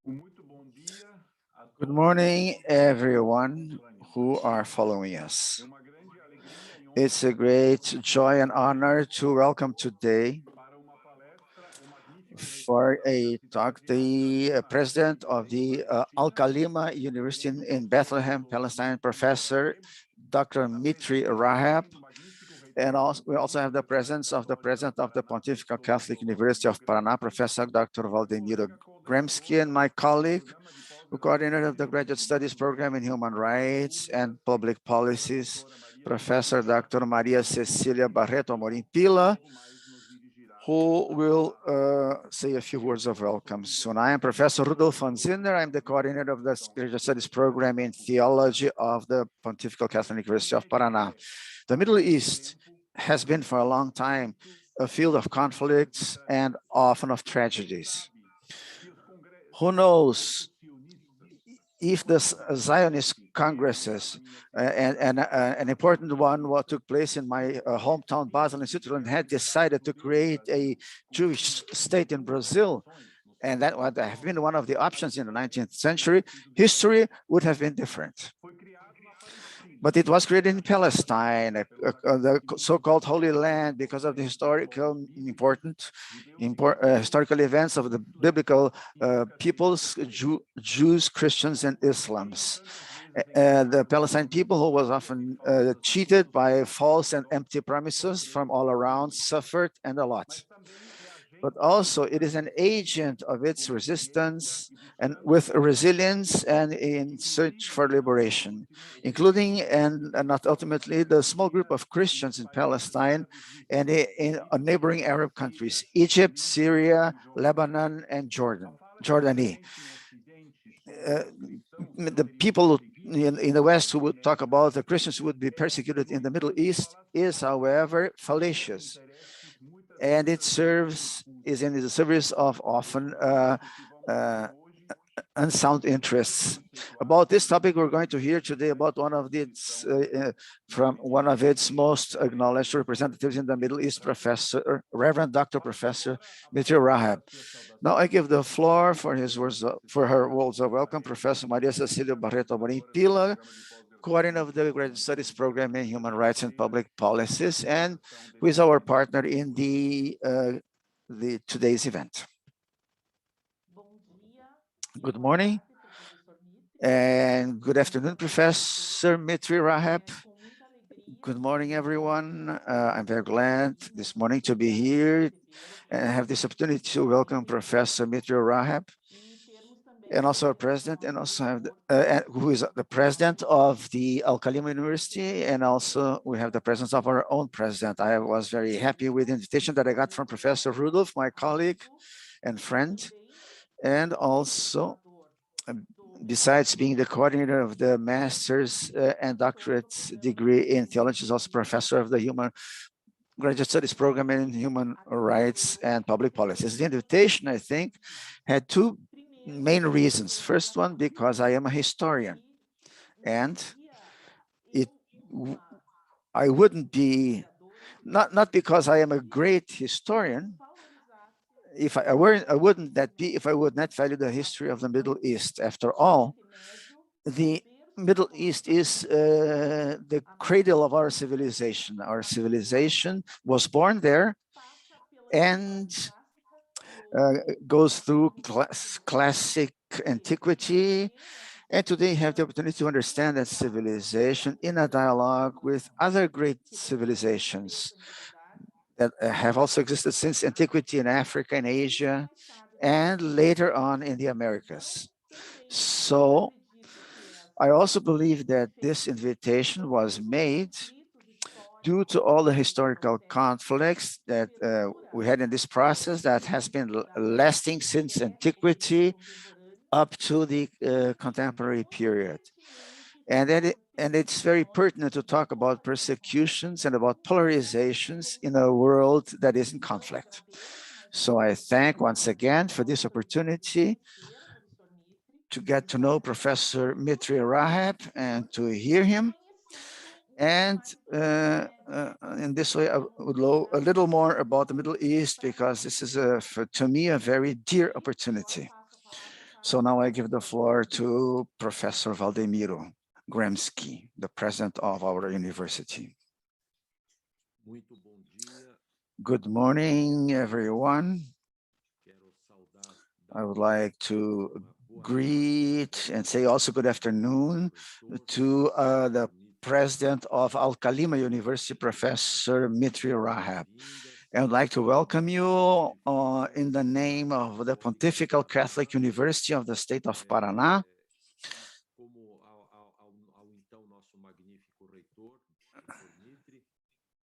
Good morning, everyone who are following us. It's a great joy and honor to welcome today for a talk the president of the Al-Kalima University in Bethlehem, Palestine, Professor Dr. Mitri Rahab. And also, we also have the presence of the president of the Pontifical Catholic University of Paraná, Professor Dr. Valdemiro Gremsky, and my colleague, who coordinator of the Graduate Studies Program in Human Rights and Public Policies, Professor Dr. Maria Cecilia Barreto Amorim Pila, who will say a few words of welcome soon. I am Professor Rudolf von Zinner. I'm the coordinator of the Graduate Studies Program in Theology of the Pontifical Catholic University of Paraná. The Middle East has been for a long time a field of conflicts and often of tragedies. Who knows if the Zionist congresses, and an important one what took place in my hometown Basel in Switzerland, had decided to create a Jewish state in Brazil, and that would have been one of the options in the 19th century, history would have been different. But it was created in Palestine, the so-called Holy Land, because of the historical historical events of the biblical peoples, Jews, Christians, and Islams. The Palestine people, who was often cheated by false and empty promises from all around, suffered and a lot. But also it is an agent of its resistance and with resilience and in search for liberation, including and not ultimately the small group of Christians in Palestine and in neighboring Arab countries, Egypt, Syria, Lebanon, and Jordany. The people in the West who would talk about the Christians who would be persecuted in the Middle East is, however, fallacious. And it is in the service of often unsound interests. About this topic, we're going to hear today about one of its most acknowledged representatives in the Middle East, Professor, Reverend Dr. Professor Mitri Rahab. Now I give the floor for her words of welcome, Professor Maria Cecilia Barreto Amorim Pila, coordinator of the Graduate Studies Program in Human Rights and Public Policies, and who is our partner in the today's event. Good morning and good afternoon, Professor Mitri Rahab. Good morning, everyone. I'm very glad this morning to be here and have this opportunity to welcome Professor Mitri Rahab, and also our president, and also have who is the president of the Al-Kalima University, and also we have the presence of our own president. I was very happy with the invitation that I got from Professor Rudolf, my colleague and friend, and also besides being the coordinator of the master's and doctorate degree in theology, is also professor of the Graduate Studies Program in Human Rights and Public Policies. The invitation, I think, had two main reasons. First one, because I am a historian, and I wouldn't be, not because I am a great historian, if I weren't, I wouldn't that be if I would not value the history of the Middle East. After all, the Middle East is the cradle of our civilization. Our civilization was born there and goes through classic antiquity, and today have the opportunity to understand that civilization in a dialogue with other great civilizations that have also existed since antiquity in Africa and Asia, and later on in the Americas. So I also believe that this invitation was made due to all the historical conflicts that we had in this process that has been lasting since antiquity up to the contemporary period. And it's very pertinent to talk about persecutions and about polarizations in a world that is in conflict. So I thank once again for this opportunity to get to know Professor Mitri Rahab and to hear him. And in this way, I would know a little more about the Middle East, because this is, to me, a very dear opportunity. So now I give the floor to Professor Valdemiro Gremski, the president of our university. Good morning, everyone. I would like to greet and say also good afternoon to the president of Al-Kalima University, Professor Mitri Rahab. I would like to welcome you in the name of the Pontifical Catholic University of the state of Paraná.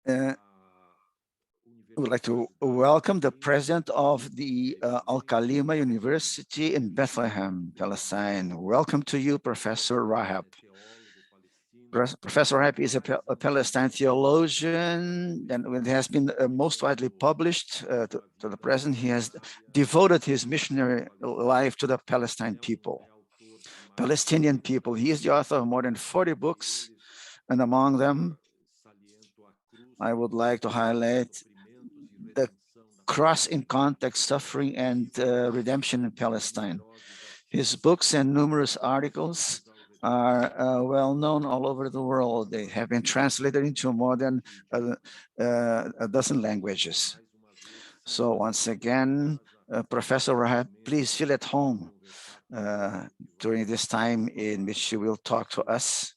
I would like to welcome the president of the Al-Kalima University in Bethlehem, Palestine. Welcome to you, Professor Rahab. Professor Rahab is a Palestine theologian and has been most widely published to the present. He has devoted his missionary life to the Palestinian people. He is the author of more than 40 books, and among them, I would like to highlight the cross in context, suffering and redemption in Palestine. His books and numerous articles are well known all over the world. They have been translated into more than a dozen languages. So once again, Professor Rahab, please feel at home during this time in which you will talk to us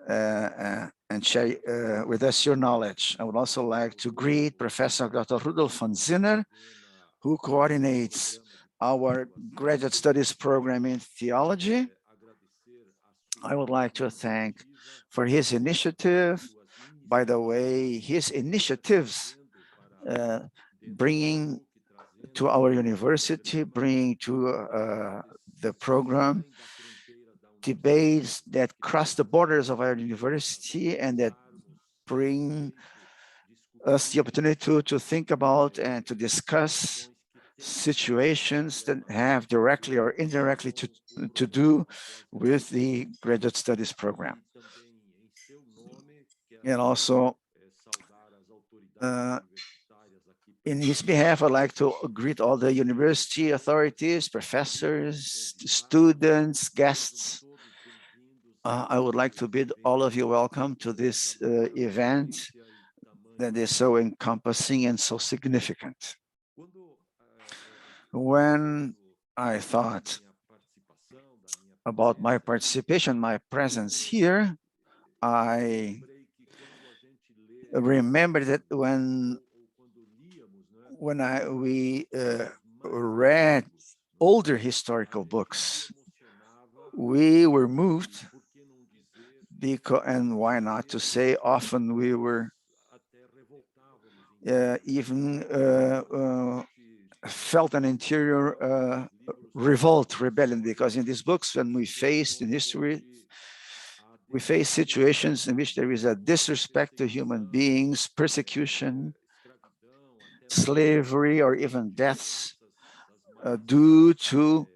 and share with us your knowledge. I would also like to greet Professor Dr. Rudolf von Zinner, who coordinates our graduate studies program in theology. I would like to thank for his initiative. By the way, his initiatives bringing to our university, bringing to the program debates that cross the borders of our university and that bring us the opportunity to think about and to discuss situations that have directly or indirectly to do with the graduate studies program. And also, in his behalf, I'd like to greet all the university authorities, professors, students, guests. I would like to bid all of you welcome to this event that is so encompassing and so significant. When I thought about my participation, my presence here, I remember that when we read older historical books, we were moved because, and why not to say, often we were even felt an interior revolt, rebellion, because in these books, when we faced in history, we face situations in which there is a disrespect to human beings, persecution, slavery, or even deaths due to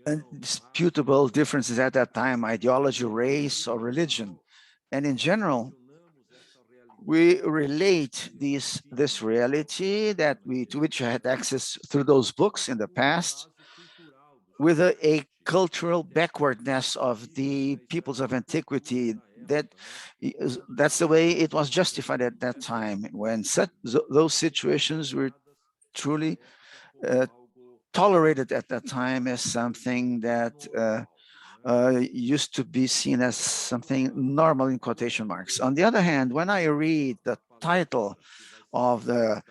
indisputable differences at that time, ideology, race, or religion. And in general, we relate this reality to which I had access through those books in the past with a cultural backwardness of the peoples of antiquity. That's the way it was justified at that time, when those situations were truly tolerated at that time as something that used to be seen as something normal in quotation marks. On the other hand, when I read the title of the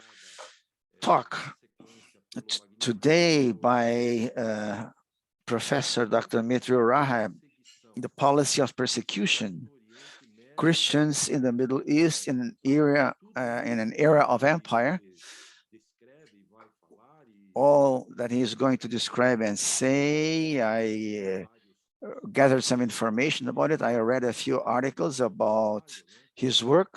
talk today by Professor Dr. Mitri Rahab, The Policy of Persecution, Christians in the Middle East in an era of empire, all that he is going to describe and say, I gathered some information about it. I read a few articles about his work.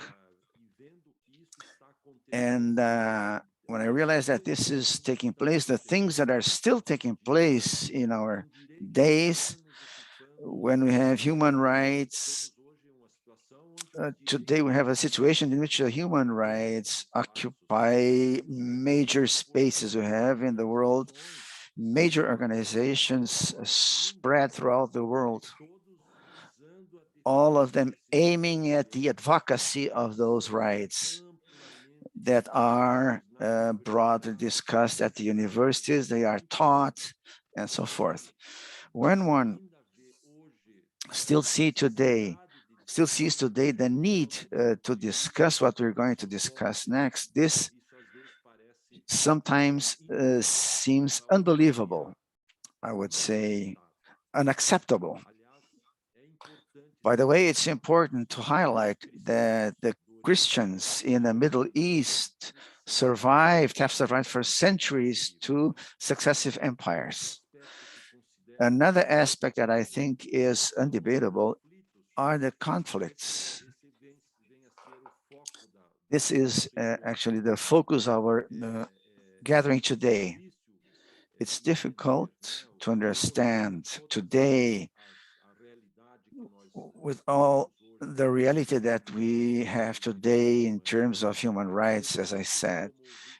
And when I realized that this is taking place, the things that are still taking place in our days, when we have human rights today we have a situation in which human rights occupy major spaces we have in the world, major organizations spread throughout the world, all of them aiming at the advocacy of those rights that are broadly discussed at the universities, they are taught, and so forth. When one still sees today the need to discuss what we're going to discuss next, this sometimes seems unbelievable, I would say unacceptable. By the way, it's important to highlight that the Christians in the Middle East have survived for centuries to successive empires. Another aspect that I think is undebatable are the conflicts. This is actually the focus of our gathering today. It's difficult to understand today, with all the reality that we have today in terms of human rights, as I said.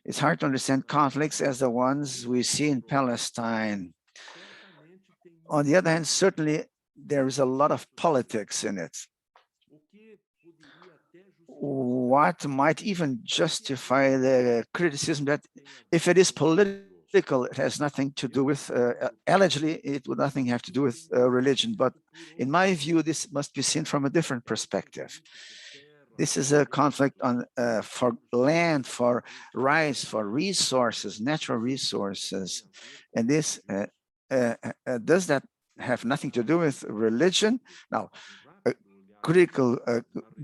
It's hard to understand conflicts as the ones we see in Palestine. On the other hand, certainly there is a lot of politics in it. What might even justify the criticism that if it is political, it has nothing to do with, allegedly, it would nothing have to do with religion. But in my view, this must be seen from a different perspective. This is a conflict on for land, for rights, for resources, natural resources. And this does that have nothing to do with religion? Now,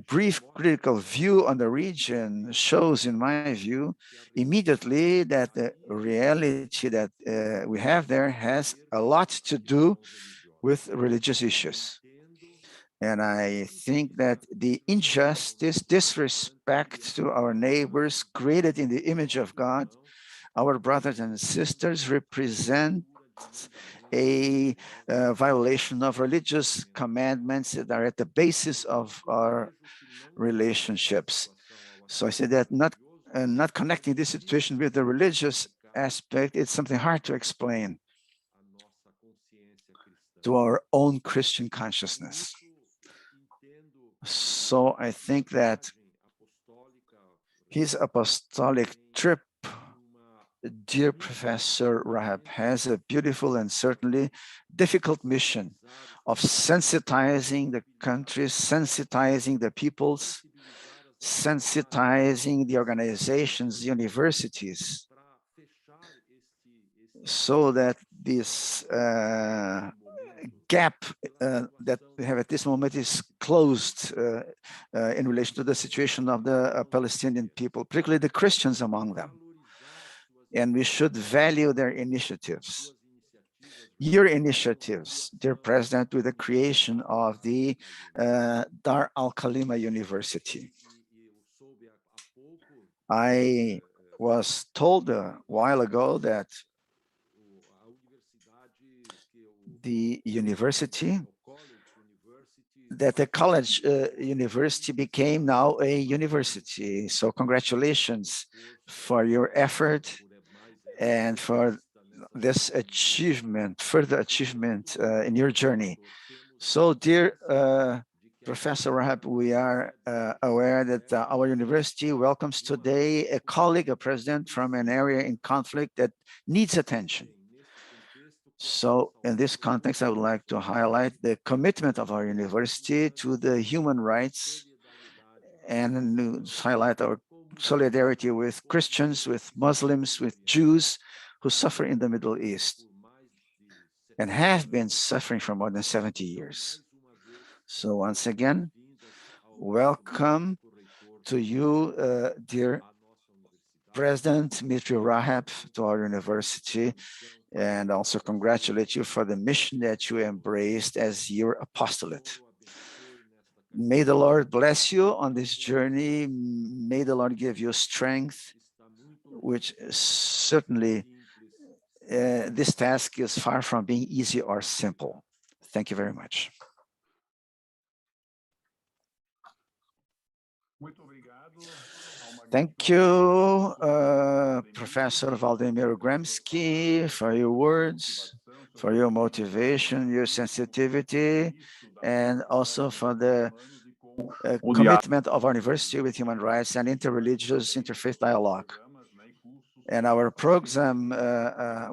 brief critical view on the region shows, in my view, immediately that the reality that we have there has a lot to do with religious issues. And I think that the injustice, disrespect to our neighbors created in the image of God, our brothers and sisters, represent a violation of religious commandments that are at the basis of our relationships. So I say that not connecting this situation with the religious aspect, it's something hard to explain to our own Christian consciousness. So I think that his apostolic trip, dear Professor Rahab, has a beautiful and certainly difficult mission of sensitizing the countries, sensitizing the peoples, sensitizing the organizations, universities, so that this gap that we have at this moment is closed in relation to the situation of the Palestinian people, particularly the Christians among them. And we should value their initiatives. Your initiatives, dear President, with the creation of the Dar al-Khalima University. I was told a while ago that the university, that the college university became now a university. So congratulations for your effort and for this achievement, further achievement in your journey. So dear Professor Rahab, we are aware that our university welcomes today a colleague, a president from an area in conflict that needs attention. So in this context, I would like to highlight the commitment of our university to the human rights and highlight our solidarity with Christians, with Muslims, with Jews who suffer in the Middle East and have been suffering for more than 70 years. So once again, welcome to you, dear President Mitri Rahab, to our university, and also congratulate you for the mission that you embraced as your apostolate. May the Lord bless you on this journey. May the Lord give you strength, which certainly this task is far from being easy or simple. Thank you very much. Thank you, Professor Valdemir Gremsky, for your words, for your motivation, your sensitivity, and also for the commitment of our university with human rights and interreligious interfaith dialogue. And our program,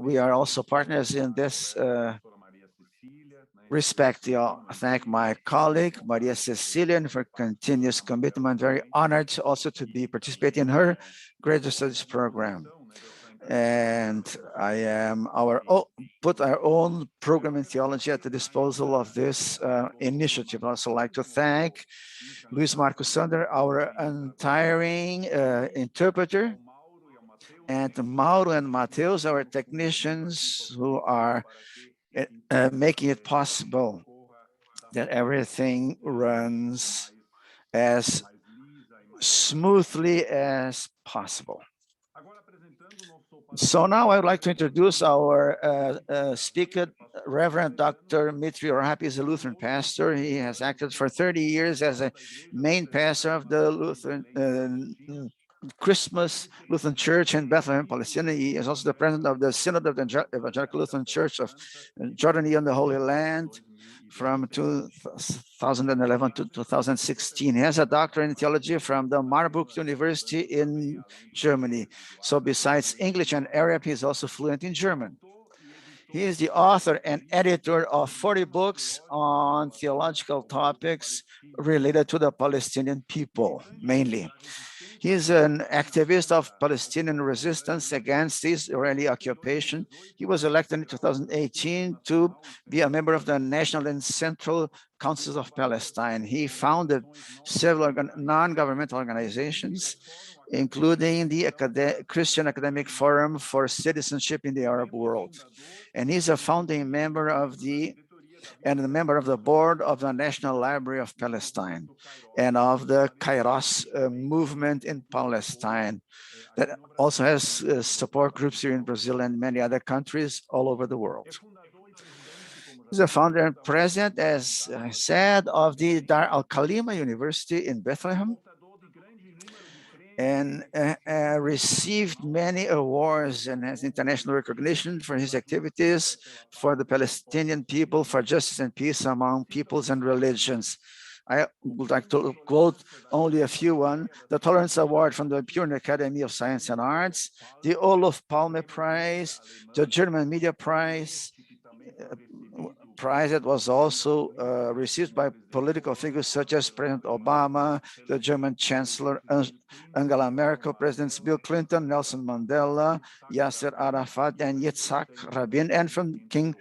we are also partners in this respect. I thank my colleague, Maria Cecilia, for continuous commitment. Very honored also to be participating in her graduate studies program. And I am put our own program in theology at the disposal of this initiative. I'd also like to thank Luis Marcos Sander, our untiring interpreter, and Mauro and Mateus, our technicians who are making it possible that everything runs as smoothly as possible. So now I would like to introduce our speaker, Reverend Dr. Mitri Orhapi is a Lutheran pastor. He has acted for 30 years as a main pastor of the Lutheran Christmas Lutheran Church in Bethlehem, Palestine. He is also the president of the Synod of the Evangelical Lutheran Church of Jordany and the Holy Land from 2011 to 2016. He has a doctorate in theology from the Marburg University in Germany. So besides English and Arab, he is also fluent in German. He is the author and editor of 40 books on theological topics related to the Palestinian people, mainly. He is an activist of Palestinian resistance against Israeli occupation. He was elected in 2018 to be a member of the National and Central Councils of Palestine. He founded several non-governmental organizations, including the Christian Academic Forum for Citizenship in the Arab World. And he's a founding member of a member of the board of the National Library of Palestine and of the Kairos movement in Palestine that also has support groups here in Brazil and many other countries all over the world. He's the founder and president, as I said, of the Dar al-Khalima University in Bethlehem, and received many awards and has international recognition for his activities for the Palestinian people, for justice and peace among peoples and religions. I would like to quote only a few. The Tolerance Award from the Pure Academy of Science and Arts, the Olof Palme Prize, the German Media Prize, that was also received by political figures such as President Obama, the German Chancellor Angela Merkel, Presidents Bill Clinton, Nelson Mandela, Yasser Arafat, and Yitzhak Rabin, and from King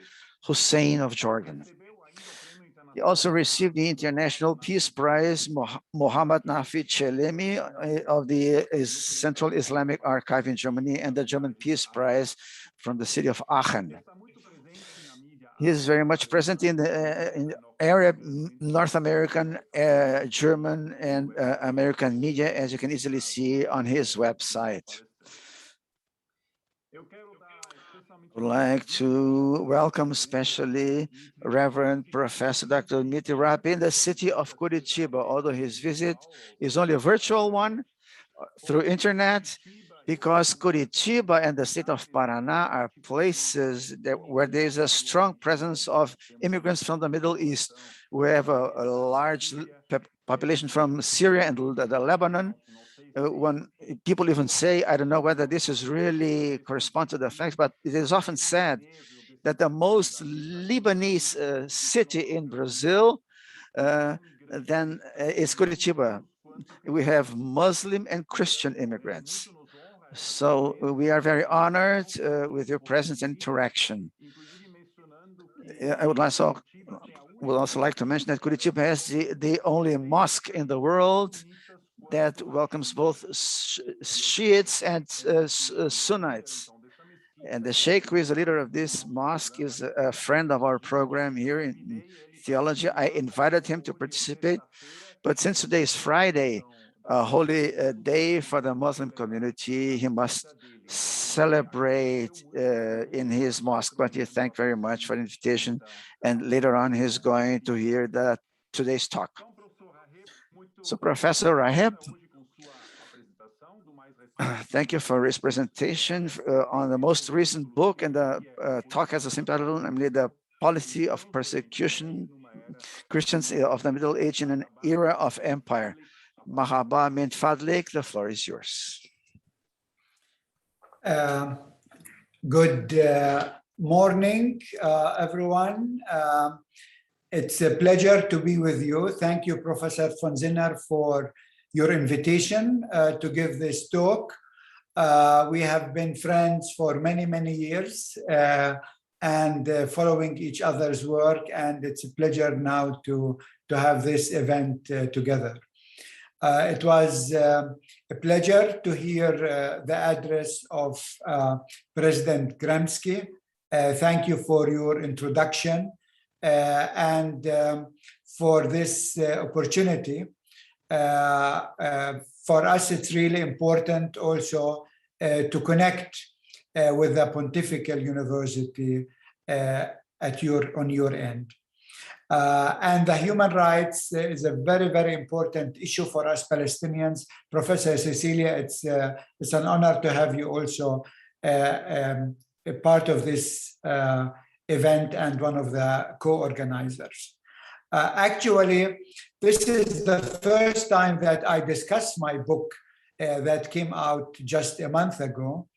Hussein of Jordan. He also received the International Peace Prize, Mohammad Nafi Chelemi of the Central Islamic Archive in Germany, and the German Peace Prize from the city of Aachen. He is very much present in the Arab, North American, German, and American media, as you can easily see on his website. I would like to welcome especially Reverend Professor Dr. Mitri Orhapi in the city of Curitiba, although his visit is only a virtual one through internet, because Curitiba and the state of Paraná are places where there is a strong presence of immigrants from the Middle East. We have a large population from Syria and the Lebanon. When people even say, I don't know whether this is really correspond to the facts, but it is often said that the most Lebanese city in Brazil then is Curitiba. We have Muslim and Christian immigrants. So we are very honored with your presence and interaction. I would also like to mention that Curitiba has the only mosque in the world that welcomes both Shiites and Sunnites. And the Sheikh, who is the leader of this mosque, is a friend of our program here in theology. I invited him to participate, but since today is Friday, a holy day for the Muslim community, he must celebrate in his mosque. But he thanked very much for the invitation, and later on he's going to hear today's talk. So Professor Raheb, thank you for his presentation on the most recent book, and the talk has a simple title, namely the policy of persecution Christians of the Middle Age in an era of empire. Mahaba min fadlik, the floor is yours. Good morning, everyone. It's a pleasure to be with you. Thank you, Professor von Zinner, for your invitation to give this talk. We have been friends for many, many years and following each other's work, and it's a pleasure now to have this event together. It was a pleasure to hear the address of President Gramsci. Thank you for your introduction and for this opportunity. For us, it's really important also to connect with the Pontifical University on your end. And the human rights is a very, very important issue for us Palestinians. Professor Cecilia, it's an honor to have you also a part of this event and one of the co-organizers. Actually, this is the first time that I discussed my book that came out just a month ago.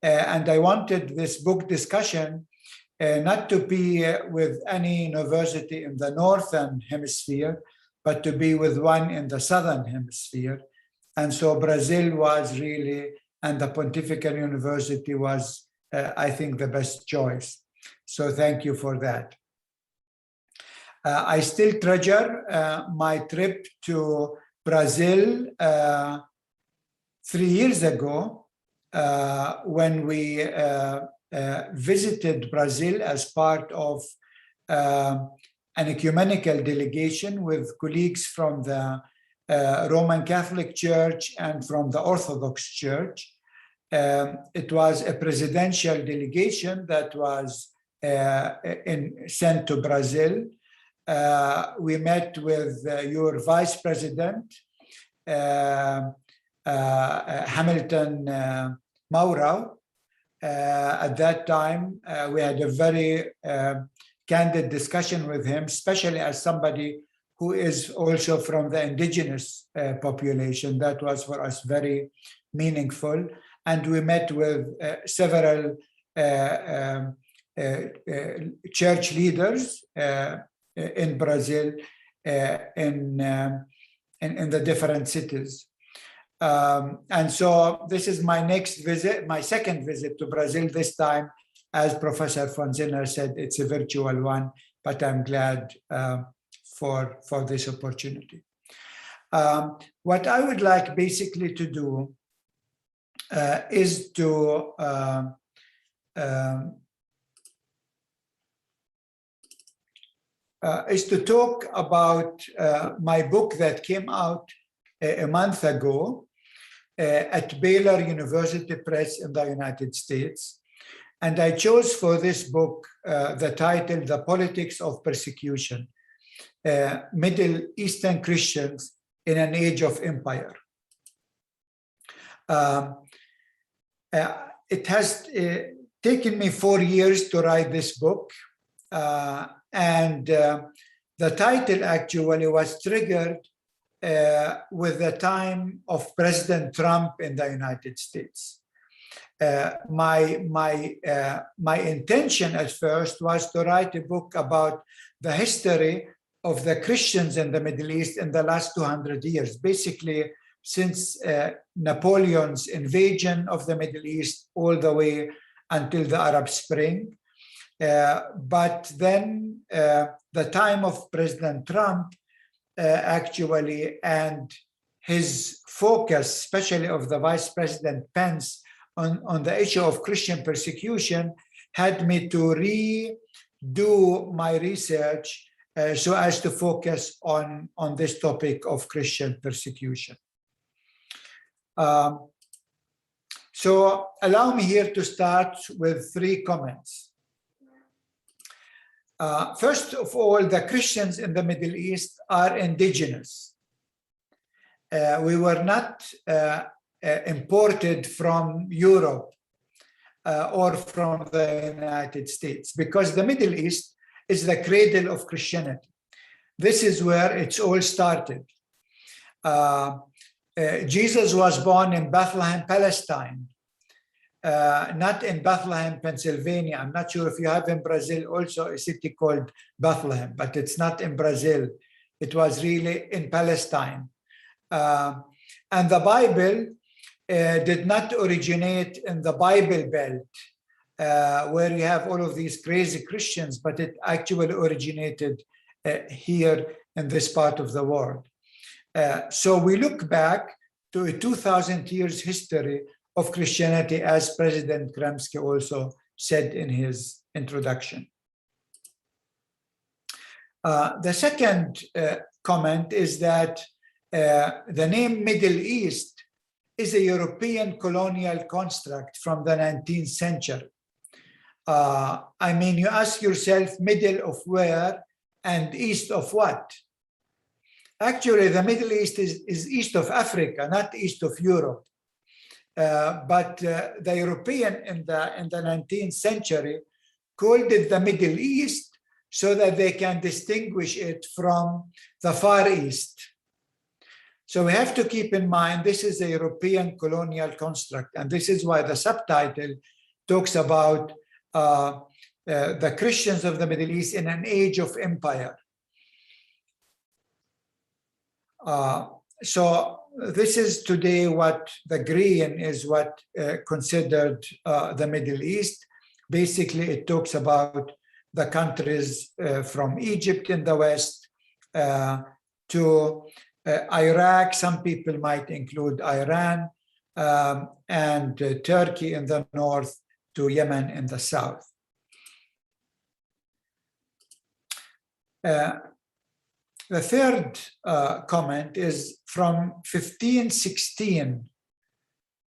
And I wanted this book discussion not to be with any university in the Northern Hemisphere, but to be with one in the Southern Hemisphere. And so Brazil was really, and the Pontifical University was, I think, the best choice. So thank you for that. I still treasure my trip to Brazil 3 years ago when we visited Brazil as part of an ecumenical delegation with colleagues from the Roman Catholic Church and from the Orthodox Church. It was a presidential delegation that was sent to Brazil. We met with your Vice President, Hamilton Maurão. At that time, we had a very candid discussion with him, especially as somebody who is also from the indigenous population. That was for us very meaningful. And we met with several church leaders in Brazil in the different cities. And so this is my next visit, my second visit to Brazil. This time, as Professor von Zinner said, it's a virtual one, but I'm glad for this opportunity. What I would like basically to do is to talk about my book that came out a month ago at Baylor University Press in the United States. And I chose for this book the title, The Politics of Persecution, Middle Eastern Christians in an Age of Empire. It has taken me 4 years to write this book. And the title actually was triggered with the time of President Trump in the United States. My intention at first was to write a book about the history of the Christians in the Middle East in the last 200 years, basically since Napoleon's invasion of the Middle East all the way until the Arab Spring. But then the time of President Trump actually, and his focus, especially of the Vice President Pence, on the issue of Christian persecution, had me to redo my research so as to focus on this topic of Christian persecution. So allow me here to start with 3 comments. First of all, the Christians in the Middle East are indigenous. we were not imported from Europe or from the United States, because the Middle East is the cradle of Christianity. This is where it's all started. Jesus was born in Bethlehem, Palestine, not in Bethlehem, Pennsylvania. I'm not sure if you have in Brazil also a city called Bethlehem, but it's not in Brazil. It was really in Palestine. And the Bible did not originate in the Bible Belt, where you have all of these crazy Christians, but it actually originated here in this part of the world. So we look back to a 2,000 years history of Christianity, as President Kremsky also said in his introduction. The second comment is that the name Middle East is a European colonial construct from the 19th century. I mean, you ask yourself, middle of where and east of what? Actually, the Middle East is east of Africa, not east of Europe. But the European in the 19th century called it the Middle East so that they can distinguish it from the Far East. So we have to keep in mind this is a European colonial construct, and this is why the subtitle talks about the Christians of the Middle East in an age of empire. So this is today what the green is what considered the Middle East. Basically, it talks about the countries from Egypt in the west to Iraq. Some people might include Iran, and Turkey in the north to Yemen in the south. The third comment is from 1516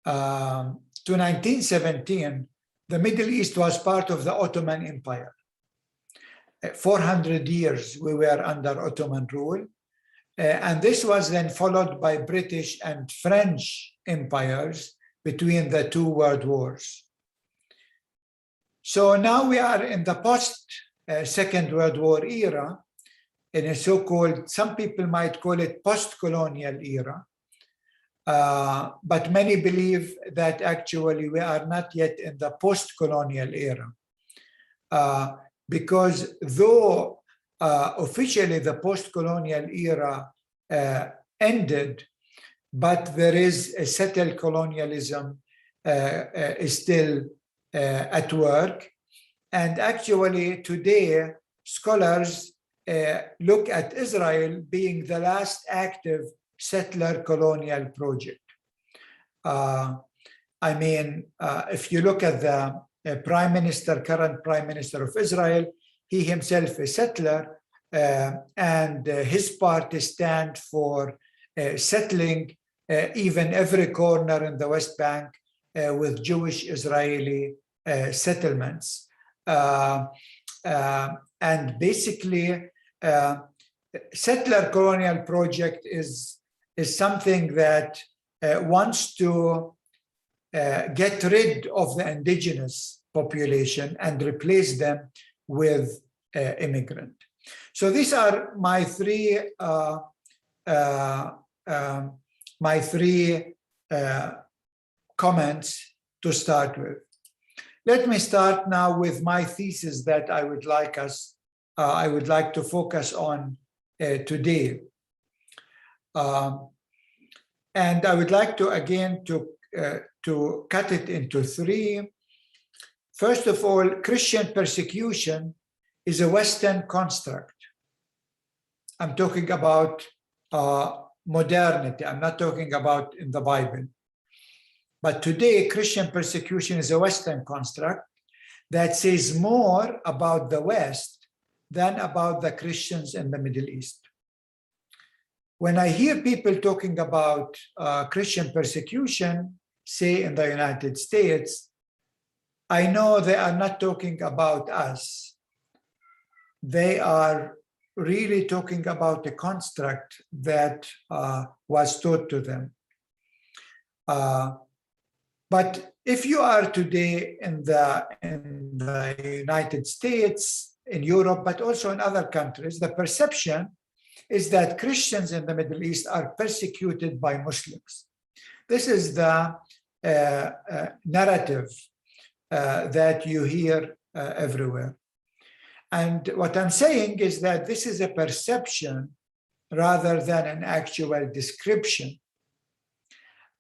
to 1917, the Middle East was part of the Ottoman Empire. 400 years we were under Ottoman rule, and this was then followed by British and French empires between the two world wars. So now we are in the post-Second World War era, in a so-called, some people might call it post-colonial era, but many believe that actually we are not yet in the post-colonial era, because though officially the post-colonial era ended, but there is a settled colonialism is still at work. And actually today, scholars look at Israel being the last active settler colonial project. I mean, if you look at the current Prime Minister of Israel, he himself is a settler, and his party stand for settling even every corner in the West Bank with Jewish Israeli settlements. And basically, settler colonial project is something that wants to get rid of the indigenous population and replace them with immigrant. So these are my three comments to start with. Let me start now with my thesis that I would like to focus on today. And I would like to again to cut it into three. First of all, Christian persecution is a Western construct. I'm talking about modernity. I'm not talking about in the Bible. But today, Christian persecution is a Western construct that says more about the West than about the Christians in the Middle East. When I hear people talking about Christian persecution, say in the United States, I know they are not talking about us. They are really talking about a construct that was taught to them. But if you are today in the United States, in Europe, but also in other countries, the perception is that Christians in the Middle East are persecuted by Muslims. This is the narrative that you hear everywhere. And what I'm saying is that this is a perception rather than an actual description.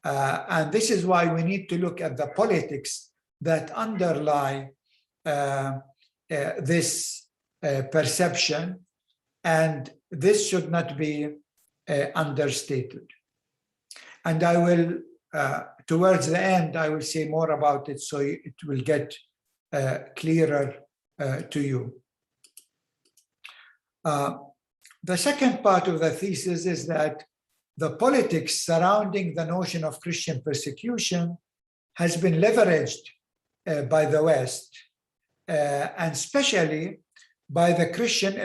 And this is why we need to look at the politics that underlie this perception, and this should not be understated. And I will, towards the end, I will say more about it so it will get clearer to you. The second part of the thesis is that the politics surrounding the notion of Christian persecution has been leveraged by the West, and especially by the Christian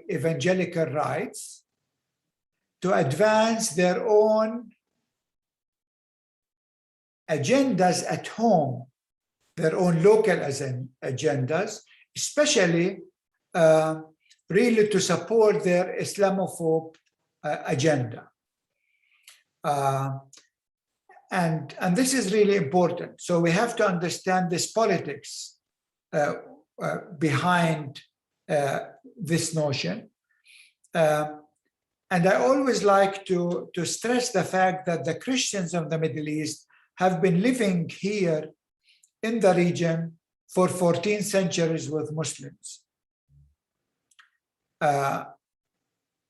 evangelical rights to advance their own agendas at home, their own local agendas, especially really to support their Islamophobe agenda. And this is really important. So we have to understand this politics behind this notion. And I always like to stress the fact that the Christians of the Middle East have been living here in the region for 14 centuries with Muslims.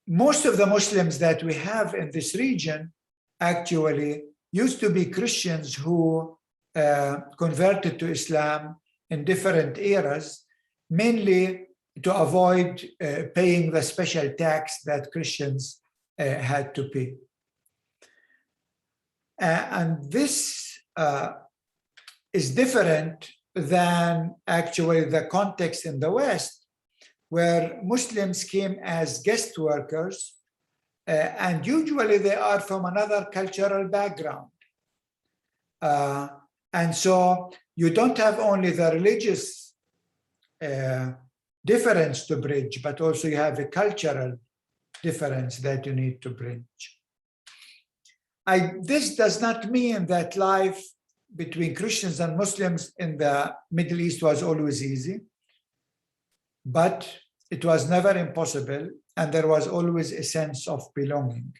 Most of the Muslims that we have in this region actually used to be Christians who converted to Islam in different eras, mainly to avoid paying the special tax that Christians had to pay. And this is different than actually the context in the West, where Muslims came as guest workers, and usually they are from another cultural background. And so you don't have only the religious difference to bridge, but also you have a cultural difference that you need to bridge. This does not mean that life between Christians and Muslims in the Middle East was always easy, but it was never impossible, and there was always a sense of belonging,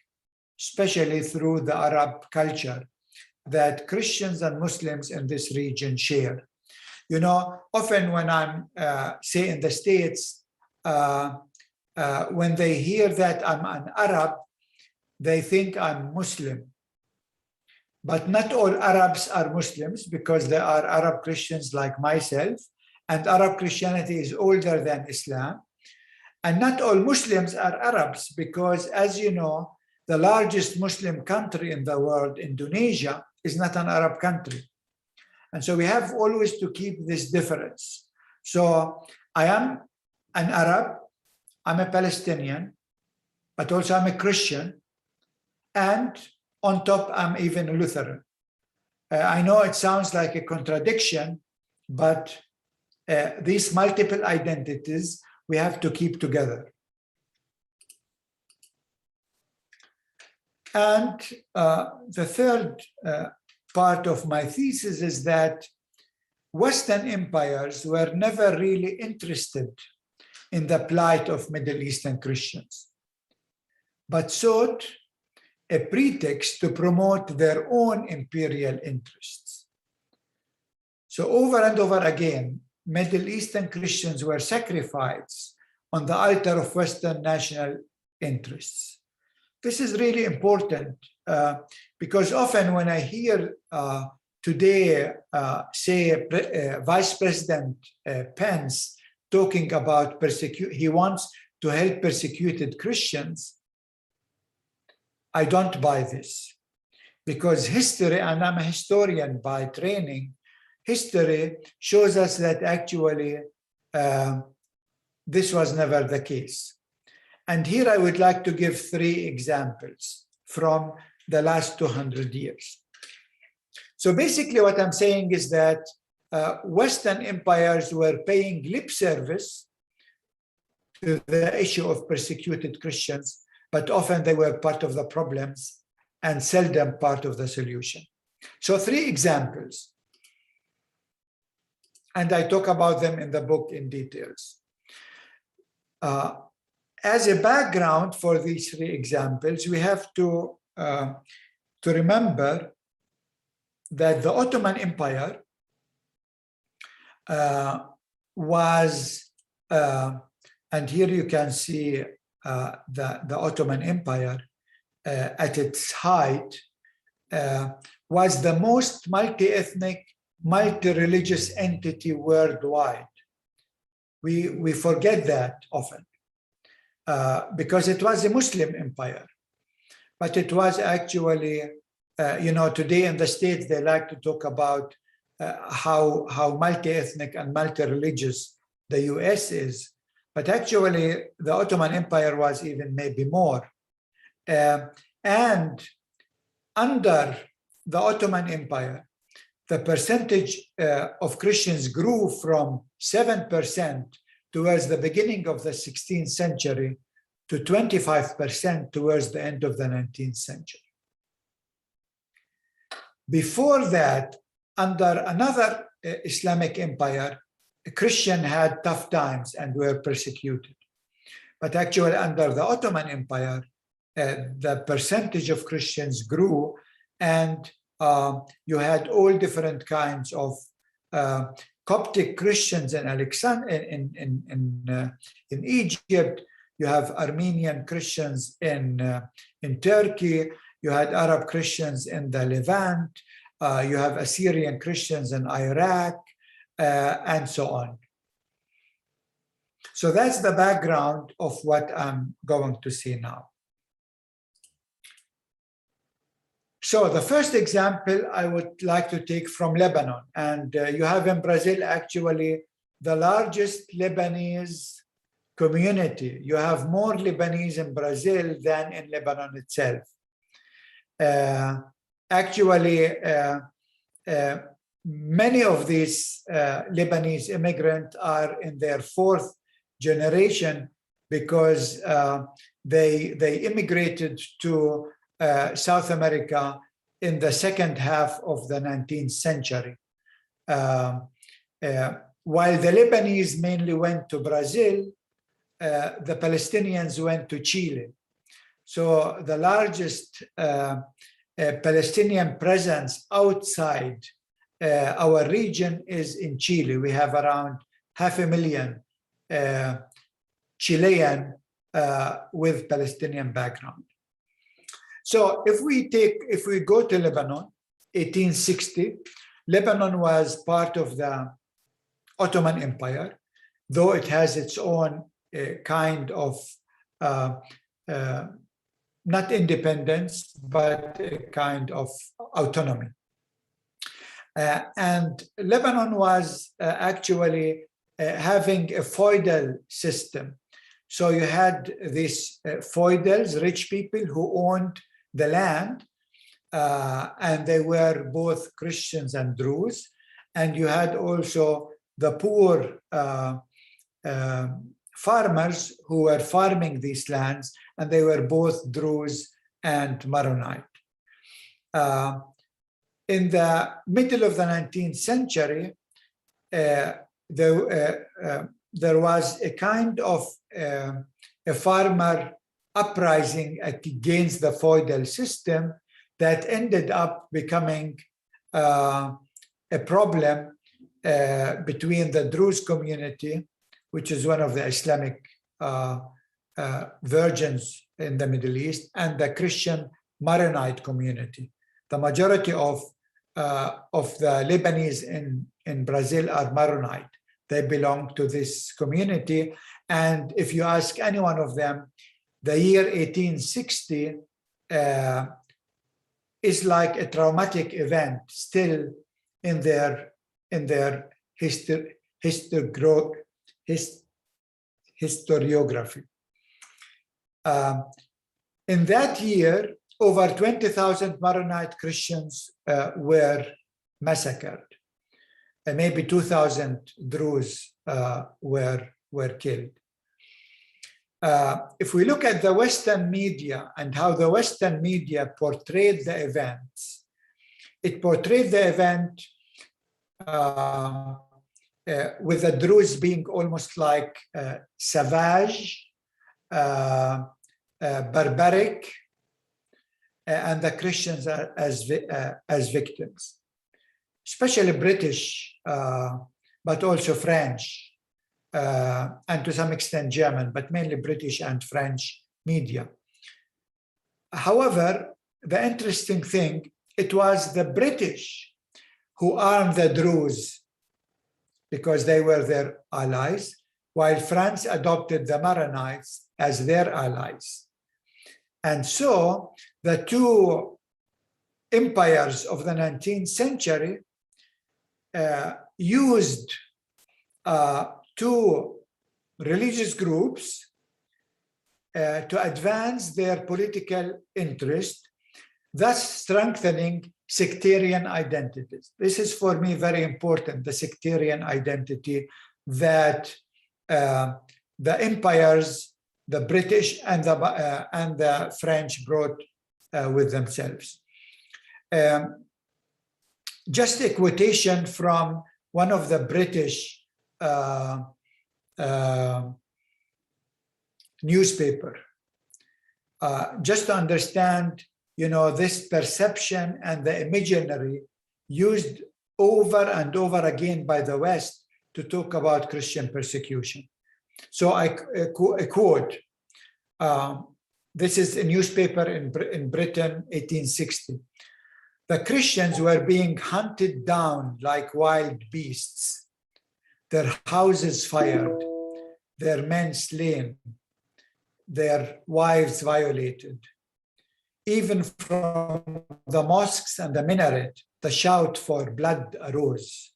especially through the Arab culture that Christians and Muslims in this region share. You know, often when I'm, say in the States, when they hear that I'm an Arab, they think I'm Muslim. But not all Arabs are Muslims, because there are Arab Christians like myself, and Arab Christianity is older than Islam. And not all Muslims are Arabs, because as you know, the largest Muslim country in the world, Indonesia, is not an Arab country. And so we have always to keep this difference. So I am an Arab, I'm a Palestinian, but also I'm a Christian, and on top, I'm even a Lutheran. I know it sounds like a contradiction, but these multiple identities we have to keep together. And the third part of my thesis is that Western empires were never really interested in the plight of Middle Eastern Christians, but sought a pretext to promote their own imperial interests. So over and over again, Middle Eastern Christians were sacrificed on the altar of Western national interests. This is really important because often when I hear today, say, Vice President Pence talking about he wants to help persecuted Christians, I don't buy this, because history, and I'm a historian by training, history shows us that actually this was never the case. And here I would like to give 3 examples from the last 200 years. So basically what I'm saying is that Western empires were paying lip service to the issue of persecuted Christians, but often they were part of the problems and seldom part of the solution. So 3 examples, and I talk about them in the book in details. As a background for these 3 examples, we have to remember that the Ottoman Empire was, and here you can see the Ottoman Empire at its height, was the most multi-ethnic, multi-religious entity worldwide. We forget that often because it was a Muslim empire, but it was actually, today in the States, they like to talk about how multi-ethnic and multi-religious the US is, but actually the Ottoman Empire was even maybe more. And under the Ottoman Empire, the percentage of Christians grew from 7% towards the beginning of the 16th century to 25% towards the end of the 19th century. Before that, under another Islamic empire, Christians had tough times and were persecuted. But actually under the Ottoman Empire, the percentage of Christians grew, and you had all different kinds of Coptic Christians in in Egypt. You have Armenian Christians in Turkey. You had Arab Christians in the Levant. You have Assyrian Christians in Iraq, and so on. So that's the background of what I'm going to see now. So the first example I would like to take from Lebanon, and you have in Brazil actually the largest Lebanese community. You have more Lebanese in Brazil than in Lebanon itself. Many of these Lebanese immigrants are in their 4th generation because they immigrated to South America in the second half of the 19th century. While the Lebanese mainly went to Brazil, the Palestinians went to Chile. So the largest Palestinian presence outside our region is in Chile. We have around 500,000 Chilean with Palestinian background. So if we go to Lebanon, 1860, Lebanon was part of the Ottoman Empire, though it has its own kind of not independence, but a kind of autonomy. And Lebanon was actually having a feudal system. So you had these feudals, rich people who owned the land, and they were both Christians and Druze. And you had also the poor farmers who were farming these lands, and they were both Druze and Maronite. In the middle of the 19th century, there was a kind of a farmer uprising against the feudal system that ended up becoming a problem between the Druze community, which is one of the Islamic virgins in the Middle East, and the Christian Maronite community. The majority of the Lebanese in Brazil are Maronite. They belong to this community. And if you ask any one of them, the year 1860 is like a traumatic event still in their historiography. In that year, over 20,000 Maronite Christians were massacred. Maybe 2,000 Druze were killed. If we look at the Western media and how the Western media portrayed the events, it portrayed the event with the Druze being almost like savage, barbaric, and the Christians as victims, especially British, but also French, and to some extent German, but mainly British and French media. However, the interesting thing, it was the British who armed the Druze because they were their allies, while France adopted the Maronites as their allies. And so the two empires of the 19th century used two religious groups to advance their political interest, thus strengthening sectarian identities. This is for me very important, the sectarian identity that the empires, the British and the French brought with themselves. Just a quotation from one of the British newspaper, just to understand, this perception and the imaginary used over and over again by the West to talk about Christian persecution. So I quote, this is a newspaper in Britain, 1860. The Christians were being hunted down like wild beasts, their houses fired, their men slain, their wives violated. Even from the mosques and the minaret, the shout for blood arose.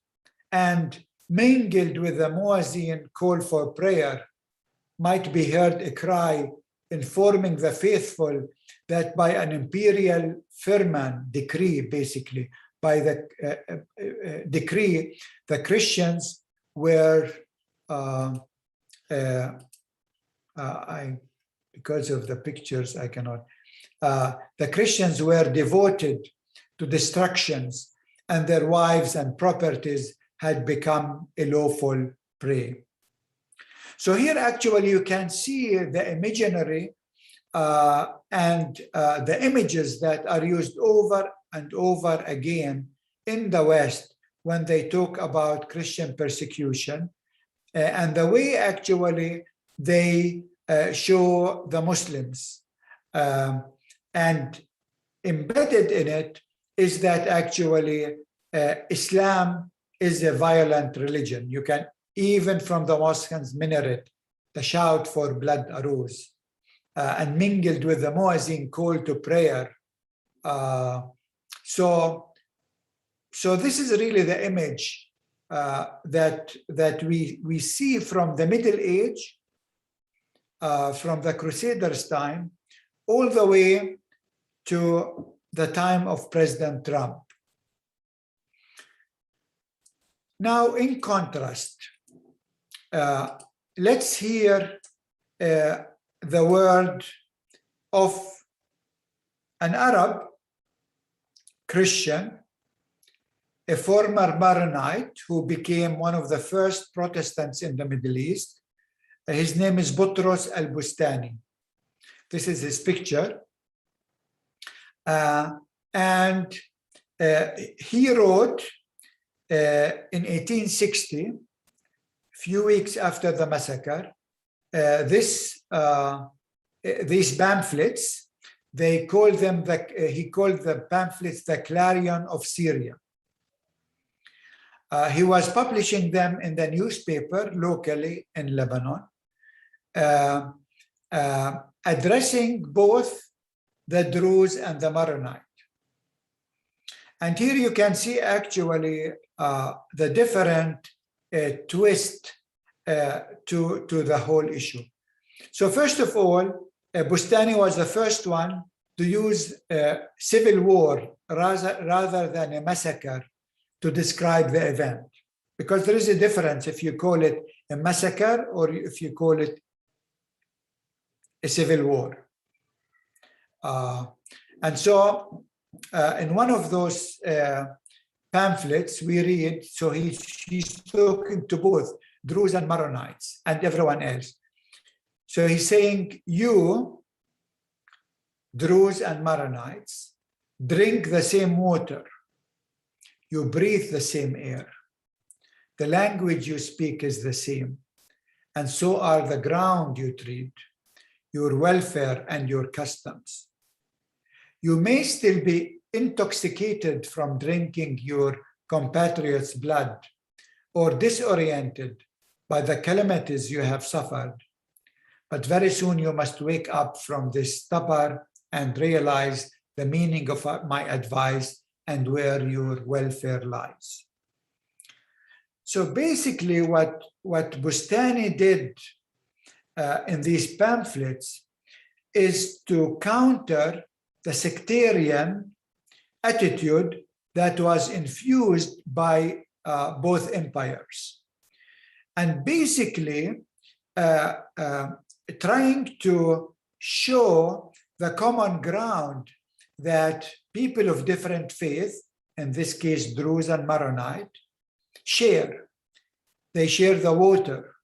And mingled with the muezzin call for prayer might be heard a cry informing the faithful that by an imperial firman decree, basically, by the decree, the Christians were, because of the pictures, I cannot, the Christians were devoted to destructions, and their wives and properties had become a lawful prey. So here actually you can see the imaginary and the images that are used over and over again in the West when they talk about Christian persecution, and the way actually they show the Muslims. And embedded in it is that actually Islam is a violent religion. You can, even from the mosque and minaret, the shout for blood arose, and mingled with the muezzin call to prayer. So this is really the image that we see from the Middle Age, from the Crusaders' time, all the way to the time of President Trump. Now, in contrast, let's hear the word of an Arab Christian, a former Maronite who became one of the first Protestants in the Middle East. His name is Botros Al-Bustani. This is his picture. And he wrote in 1860, a few weeks after the massacre, these pamphlets, he called the pamphlets the Clarion of Syria. He was publishing them in the newspaper locally in Lebanon, addressing both the Druze and the Maronite. And here you can see actually the different twist to the whole issue. So first of all, Bustani was the first one to use civil war rather than a massacre to describe the event. Because there is a difference if you call it a massacre or if you call it a civil war. And so in one of those pamphlets we read, so he's talking to both Druze and Maronites and everyone else. So he's saying, you, Druze and Maronites, drink the same water, you breathe the same air, the language you speak is the same, and so are the ground you tread, your welfare and your customs. You may still be intoxicated from drinking your compatriots' blood or disoriented by the calamities you have suffered, but very soon you must wake up from this stupor and realize the meaning of my advice and where your welfare lies. So basically what Bustani did in these pamphlets is to counter the sectarian attitude that was infused by both empires. And basically trying to show the common ground that people of different faith, in this case Druze and Maronite, share. They share the water,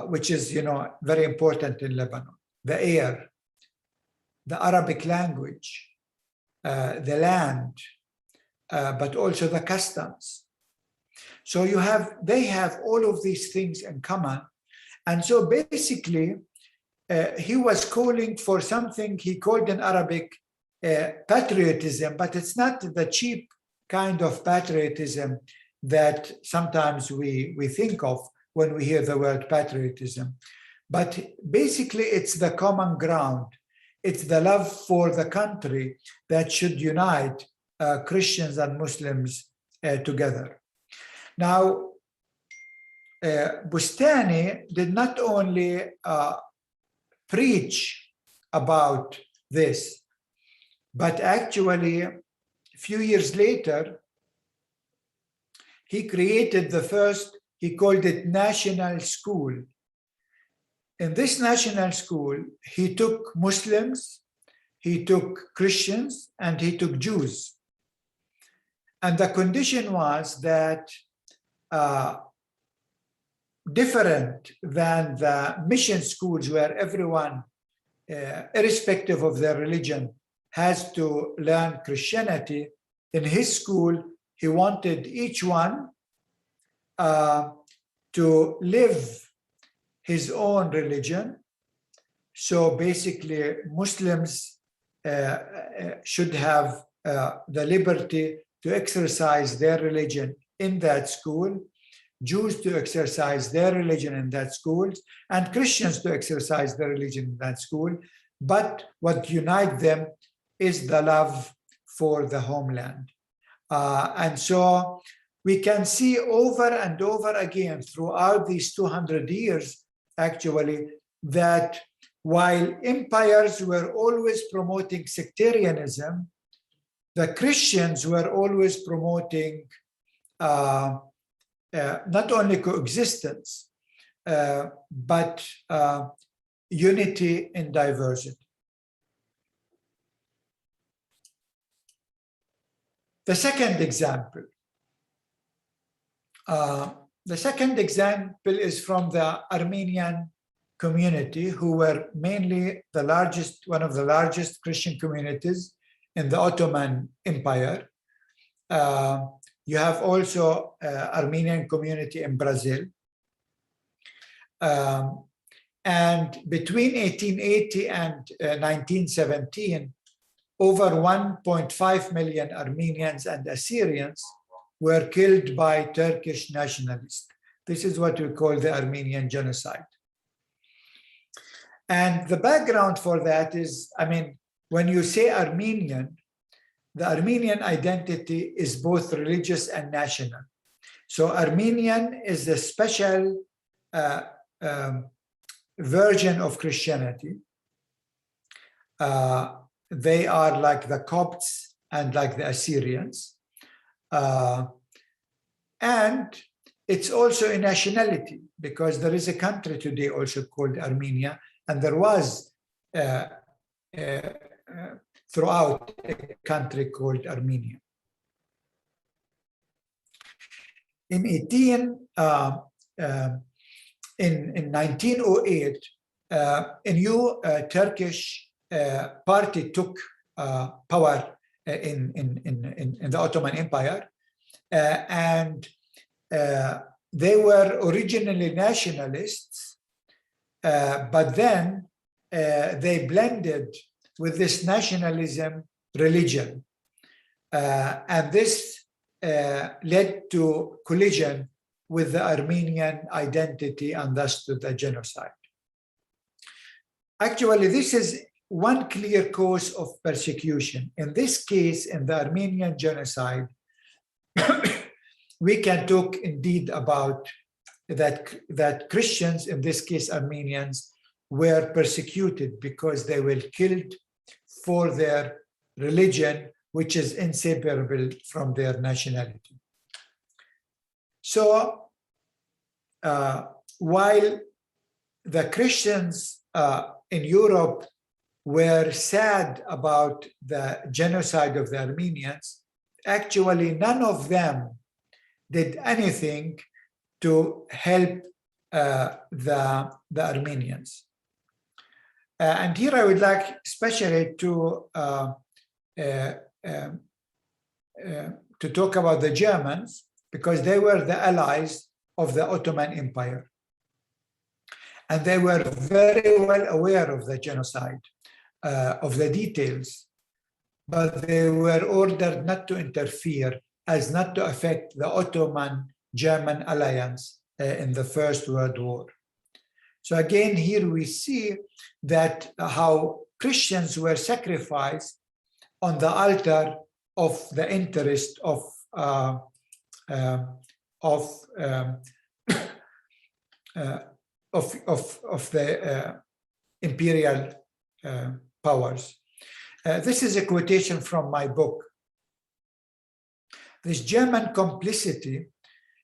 which is, very important in Lebanon, the air, the Arabic language, the land, but also the customs. So they have all of these things in common. And so basically, he was calling for something he called in Arabic patriotism, but it's not the cheap kind of patriotism that sometimes we think of when we hear the word patriotism. But basically, it's the common ground. It's the love for the country that should unite Christians and Muslims together. Now, Bustani did not only preach about this, but actually, a few years later, he created the first, he called it National School. In this national school, he took Muslims, he took Christians, and he took Jews. And the condition was that different than the mission schools where everyone, irrespective of their religion, has to learn Christianity, in his school, he wanted each one to live his own religion. So basically, Muslims should have the liberty to exercise their religion in that school, Jews to exercise their religion in that school, and Christians to exercise their religion in that school. But what unites them is the love for the homeland. And so we can see over and over again throughout these 200 years, actually, that while empires were always promoting sectarianism, the Christians were always promoting not only coexistence, but unity in diversity. The second example. Is from the Armenian community, who were mainly one of the largest Christian communities in the Ottoman Empire. You have also Armenian community in Brazil. And between 1880 and 1917, over 1.5 million Armenians and Assyrians were killed by Turkish nationalists. This is what we call the Armenian Genocide. And the background for that is, when you say Armenian, the Armenian identity is both religious and national. So Armenian is a special version of Christianity. They are like the Copts and like the Assyrians. And it's also a nationality, because there is a country today also called Armenia, and there was throughout a country called Armenia. In 1908, a new Turkish party took power in the Ottoman Empire, and they were originally nationalists, but then they blended with this nationalism religion, and this led to collision with the Armenian identity and thus to the genocide. Actually, this is one clear cause of persecution. In this case, in the Armenian genocide, we can talk indeed about that Christians, in this case Armenians, were persecuted because they were killed for their religion, which is inseparable from their nationality. So while the Christians in Europe were sad about the genocide of the Armenians, actually none of them did anything to help the Armenians. And here I would like especially to talk about the Germans, because they were the allies of the Ottoman Empire. And they were very well aware of the genocide, of the details, but they were ordered not to interfere as not to affect the Ottoman-German alliance in the First World War. So again, here we see that how Christians were sacrificed on the altar of the interest of the imperial powers. This is a quotation from my book. This German complicity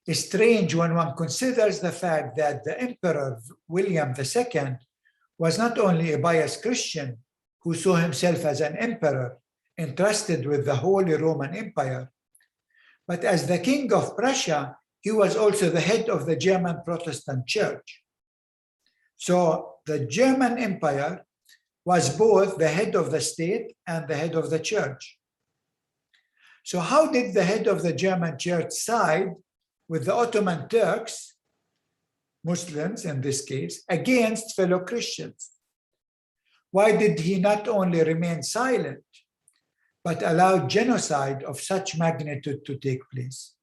is strange when one considers the fact that the Emperor William II was not only a pious Christian who saw himself as an emperor entrusted with the Holy Roman Empire, but as the King of Prussia, he was also the head of the German Protestant Church. So the German Empire was both the head of the state and the head of the church. So how did the head of the German church side with the Ottoman Turks, Muslims in this case, against fellow Christians? Why did he not only remain silent, but allow genocide of such magnitude to take place?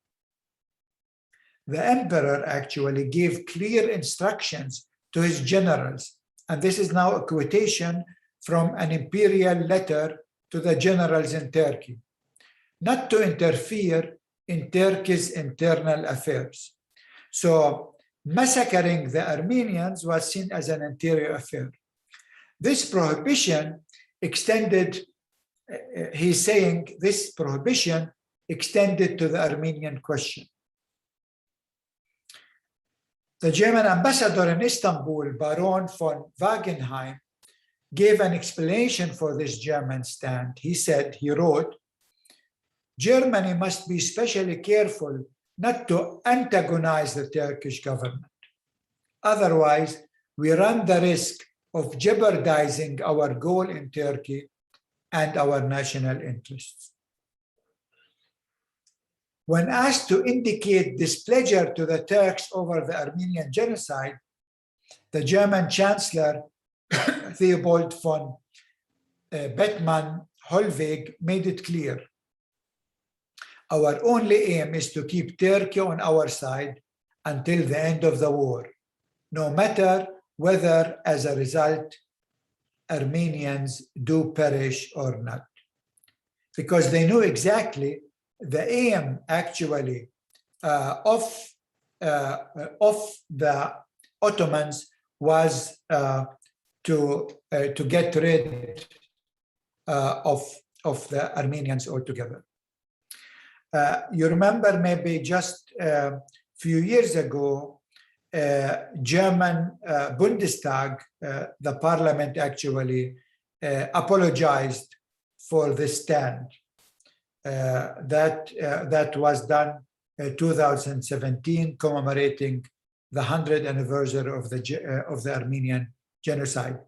The emperor actually gave clear instructions to his generals, and this is now a quotation from an imperial letter to the generals in Turkey, not to interfere in Turkey's internal affairs. So massacring the Armenians was seen as an interior affair. This prohibition extended, he's saying this prohibition extended to the Armenian question. The German ambassador in Istanbul, Baron von Wagenheim, gave an explanation for this German stand. He said, he wrote, Germany must be especially careful not to antagonize the Turkish government. Otherwise, we run the risk of jeopardizing our goal in Turkey and our national interests. When asked to indicate displeasure to the Turks over the Armenian genocide, the German Chancellor Theobald von Bethmann-Hollweg made it clear. Our only aim is to keep Turkey on our side until the end of the war, no matter whether as a result Armenians do perish or not. Because they knew exactly the aim actually of the Ottomans was to get rid of the Armenians altogether. You remember maybe just a few years ago, German Bundestag, the parliament actually apologized for this stand. That was done in 2017, commemorating the 100th anniversary of the Armenian Genocide.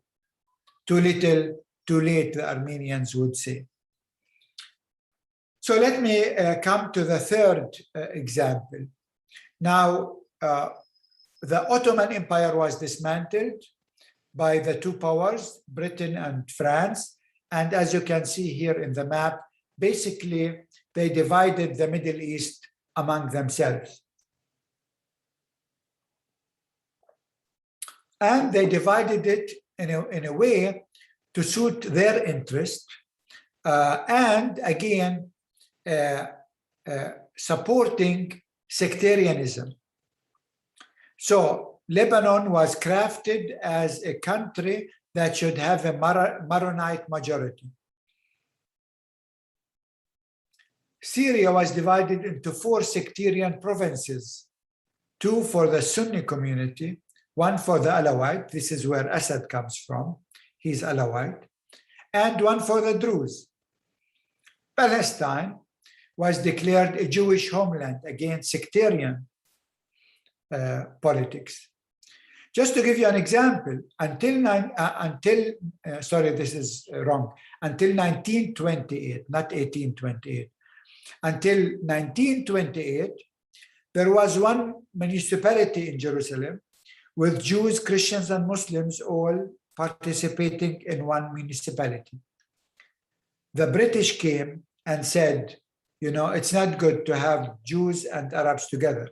Too little, too late, the Armenians would say. So let me come to the third example. Now, the Ottoman Empire was dismantled by the two powers, Britain and France. And as you can see here in the map, basically, they divided the Middle East among themselves. And they divided it in a way to suit their interest, and again, supporting sectarianism. So Lebanon was crafted as a country that should have a Maronite majority. Syria was divided into 4 sectarian provinces, 2 for the Sunni community, 1 for the Alawite, this is where Assad comes from, he's Alawite, and 1 for the Druze. Palestine was declared a Jewish homeland against sectarian politics. Just to give you an example, until 1928, not 1828, until 1928, there was 1 municipality in Jerusalem with Jews, Christians, and Muslims all participating in 1 municipality. The British came and said, you know, it's not good to have Jews and Arabs together.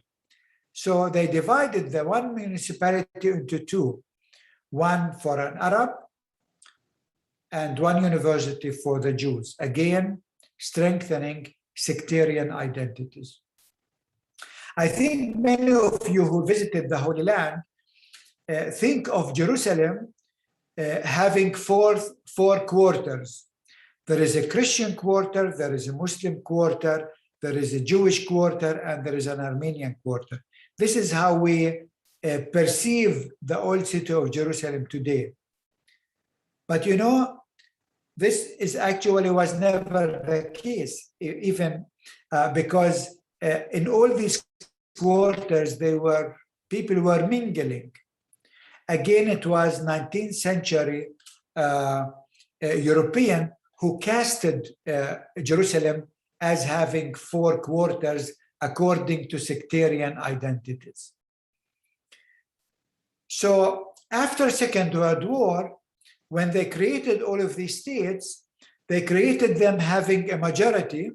So they divided the 1 municipality into 2, 1 for an Arab and 1 university for the Jews, again, strengthening sectarian identities. I think many of you who visited the Holy Land think of Jerusalem having four quarters. There is a Christian quarter, there is a Muslim quarter, there is a Jewish quarter, and there is an Armenian quarter. This is how we perceive the old city of Jerusalem today. But you know, this is actually was never the case, even because in all these quarters, people were mingling. Again, it was 19th century European who casted Jerusalem as having 4 quarters according to sectarian identities. So after Second World War, when they created all of these states, they created them having a majority,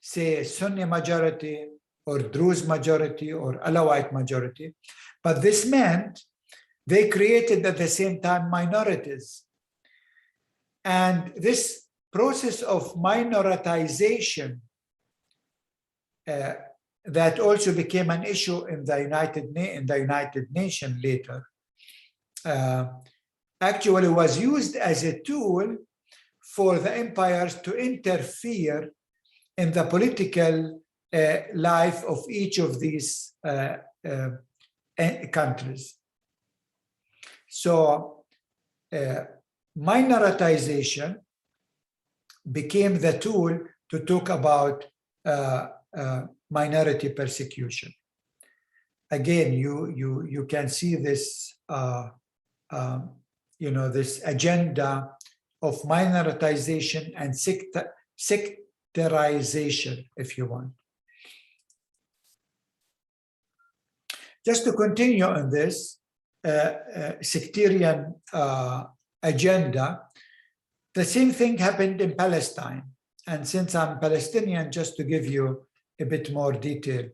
say Sunni majority or Druze majority or Alawite majority. But this meant they created at the same time minorities. And this process of minoritization that also became an issue in the United Nations later, actually was used as a tool for the empires to interfere in the political life of each of these countries. So minoritization became the tool to talk about minority persecution. Again, you can see this, this agenda of minoritization and sectarization, if you want. Just to continue on this sectarian agenda, the same thing happened in Palestine. And since I'm Palestinian, just to give you a bit more detail,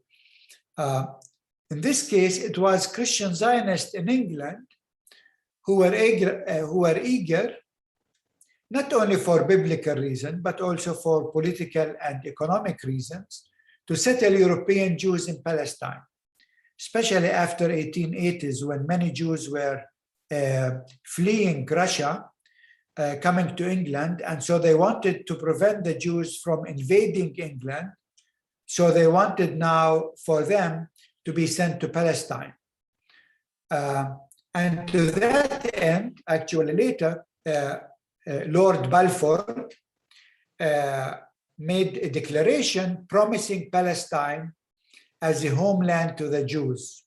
in this case, it was Christian Zionists in England who were eager, not only for biblical reasons, but also for political and economic reasons, to settle European Jews in Palestine, especially after 1880s, when many Jews were fleeing Russia, coming to England, and so they wanted to prevent the Jews from invading England. So they wanted now for them to be sent to Palestine. And to that end, actually later, Lord Balfour made a declaration promising Palestine as a homeland to the Jews,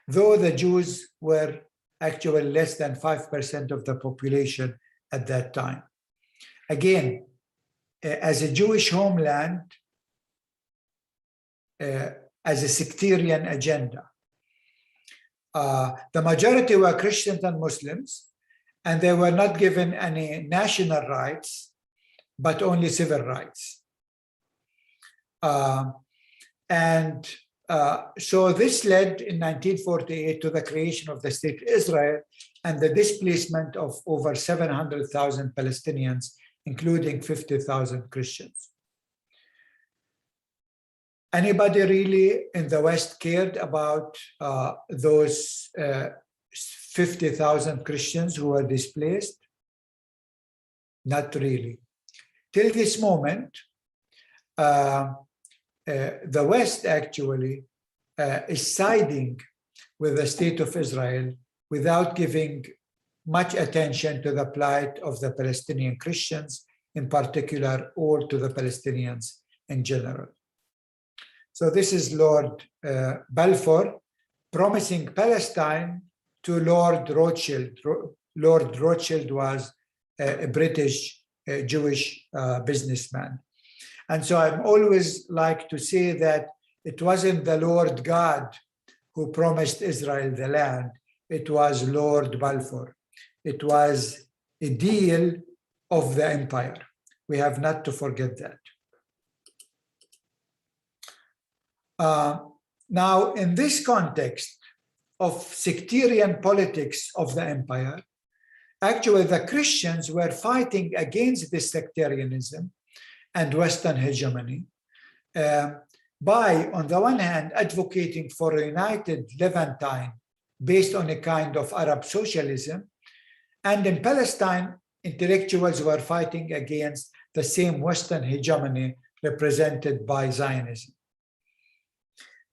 though the Jews were actually less than 5% of the population at that time. Again, as a Jewish homeland, as a sectarian agenda. The majority were Christians and Muslims, and they were not given any national rights, but only civil rights. So this led in 1948 to the creation of the state Israel and the displacement of over 700,000 Palestinians, including 50,000 Christians. Anybody really in the West cared about those 50,000 Christians who were displaced? Not really. Till this moment, the West actually is siding with the state of Israel without giving much attention to the plight of the Palestinian Christians in particular, or to the Palestinians in general. So this is Lord Balfour promising Palestine to Lord Rothschild. Lord Rothschild was a British Jewish businessman. And so I'm always like to say that it wasn't the Lord God who promised Israel the land, it was Lord Balfour. It was a deal of the empire. We have not to forget that. Now, in this context of sectarian politics of the empire, actually the Christians were fighting against this sectarianism and Western hegemony by, on the one hand, advocating for a united Levantine based on a kind of Arab socialism, and in Palestine, intellectuals were fighting against the same Western hegemony represented by Zionism.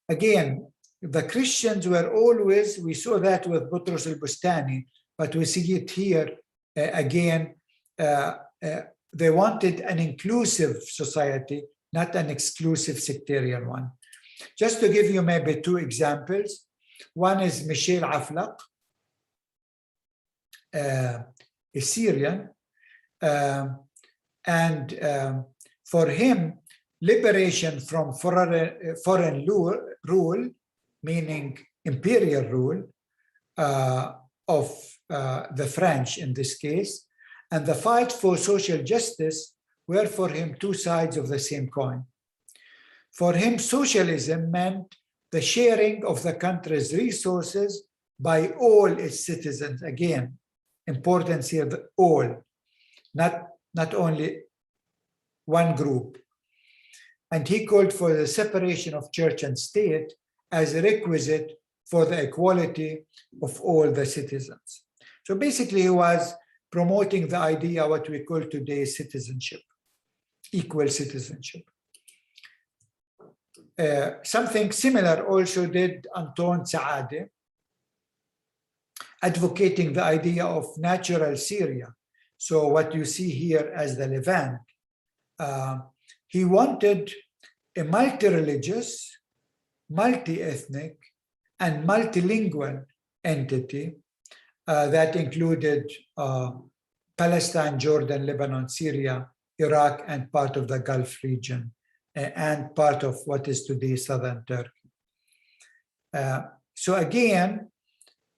Again, the Christians were always, we saw that with Botros Al-Bustani, but we see it here again. They wanted an inclusive society, not an exclusive sectarian one. Just to give you maybe two examples. One is Michel Aflaq, a Syrian, and for him, liberation from foreign rule, meaning imperial rule of the French in this case, and the fight for social justice were for him two sides of the same coin. For him, socialism meant the sharing of the country's resources by all its citizens. Again, importance here, the all, not only one group. And he called for the separation of church and state as a requisite for the equality of all the citizens. So basically he was promoting the idea, what we call today citizenship, equal citizenship. Something similar also did Anton Saade, advocating the idea of natural Syria. So what you see here as the Levant, he wanted a multi-religious, multi-ethnic, and multilingual entity that included Palestine, Jordan, Lebanon, Syria, Iraq, and part of the Gulf region, and part of what is today southern Turkey. So again,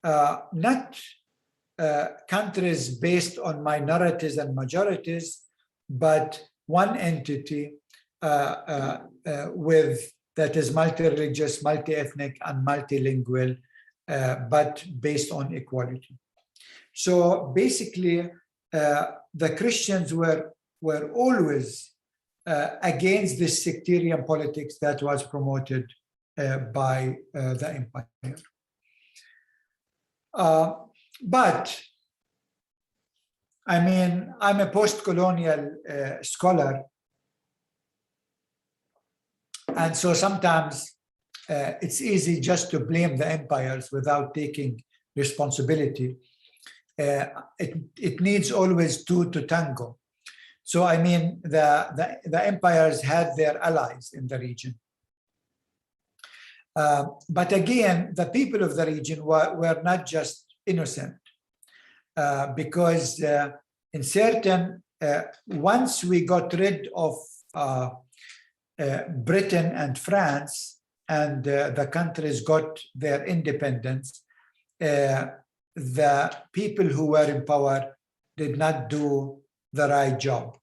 not countries based on minorities and majorities, but one entity with that is multi-religious, multi-ethnic, and multilingual, but based on equality. So basically, the Christians were always against this sectarian politics that was promoted by the empire. But I mean, I'm a post-colonial scholar, and so sometimes it's easy just to blame the empires without taking responsibility. It needs always two to tango. So I mean, the empires had their allies in the region. But again, the people of the region were not just innocent, because in certain, once we got rid of Britain and France, and the countries got their independence, the people who were in power did not do the right job.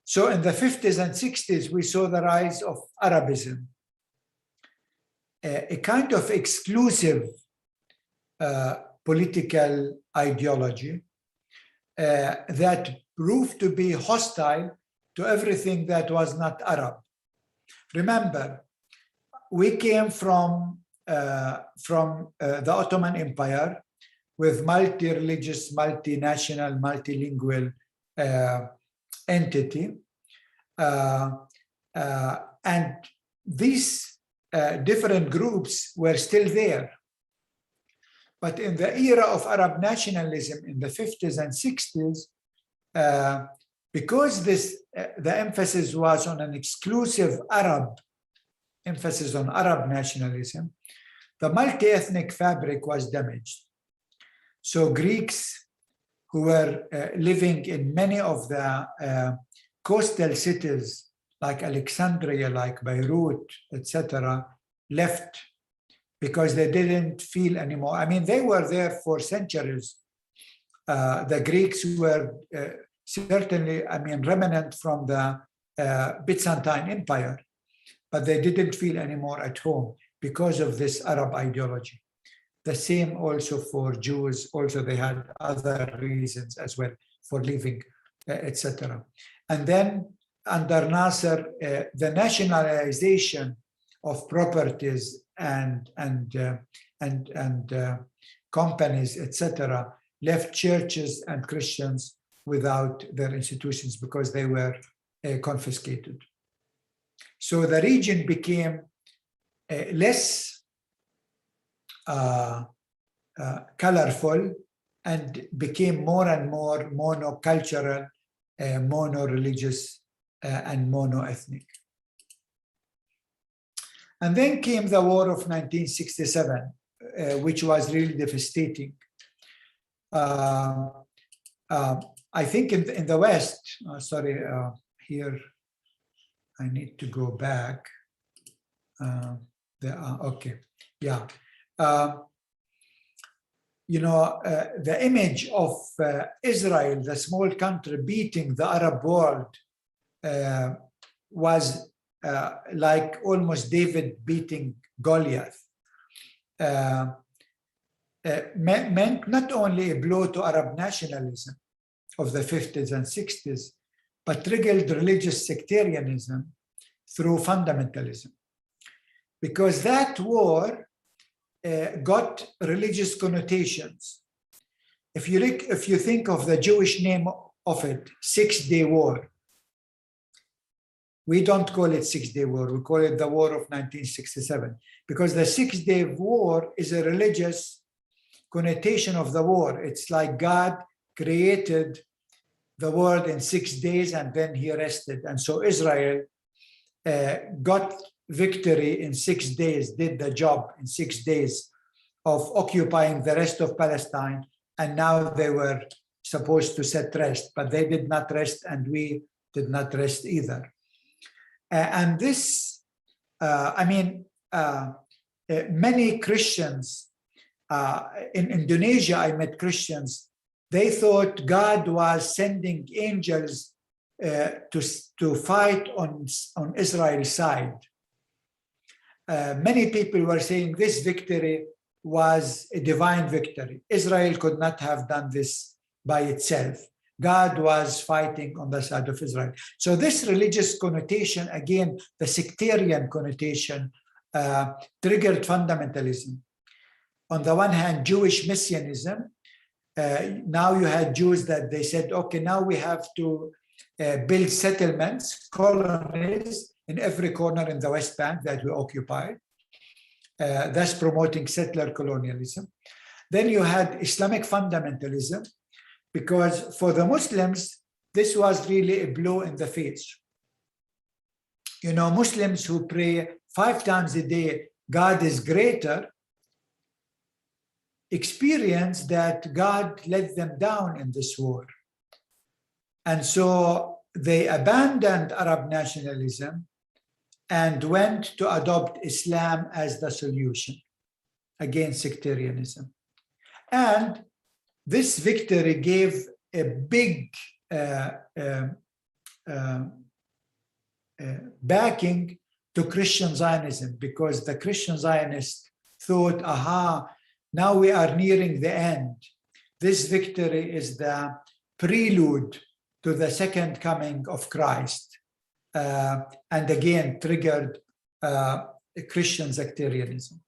So in the 50s and 60s, we saw the rise of Arabism, a kind of exclusive political ideology that proved to be hostile to everything that was not Arab. Remember, we came from the Ottoman Empire with multi-religious, multinational, multilingual entity. And these different groups were still there. But in the era of Arab nationalism in the 50s and 60s, because the emphasis was on an exclusive Arab, emphasis on Arab nationalism, the multi-ethnic fabric was damaged. So Greeks who were living in many of the coastal cities like Alexandria, like Beirut, etc., left because they didn't feel anymore. I mean, they were there for centuries. The Greeks were certainly, I mean, remnant from the Byzantine Empire, but they didn't feel anymore at home because of this Arab ideology. The same also for Jews. Also, they had other reasons as well for leaving, etc. And then under Nasser, the nationalization of properties and companies, etc., left churches and Christians without their institutions because they were confiscated. So the region became less colorful and became more and more monocultural, mono-religious, and mono-ethnic. And then came the war of 1967, which was really devastating. I think in the West, here I need to go back. Okay, yeah. The image of Israel, the small country beating the Arab world, was like almost David beating Goliath. Meant not only a blow to Arab nationalism of the 50s and 60s, but triggered religious sectarianism through fundamentalism. Because that war got religious connotations. If you think of the Jewish name of it, 6-Day War, we don't call it 6-Day War, we call it the War of 1967, because the 6-Day War is a religious connotation of the war. It's like God created the world in 6 days and then he rested. And so Israel got victory in 6 days, did the job in 6 days of occupying the rest of Palestine. And now they were supposed to set rest, but they did not rest and we did not rest either. And this, many Christians, in Indonesia, I met Christians, they thought God was sending angels to fight on Israel's side. Many people were saying this victory was a divine victory. Israel could not have done this by itself. God was fighting on the side of Israel. So this religious connotation, again, the sectarian connotation, triggered fundamentalism. on the one hand, Jewish messianism. Now you had Jews that they said, okay, now we have to build settlements, colonies in every corner in the West Bank that we occupied, thus promoting settler colonialism. Then you had Islamic fundamentalism, because for the Muslims, this was really a blow in the face. You know, Muslims who pray 5 times a day, God is greater, experience that God let them down in this war. And so they abandoned Arab nationalism and went to adopt Islam as the solution against sectarianism. And this victory gave a big backing to Christian Zionism, because the Christian Zionists thought, aha, now we are nearing the end. This victory is the prelude to the second coming of Christ, and again triggered Christian sectarianism.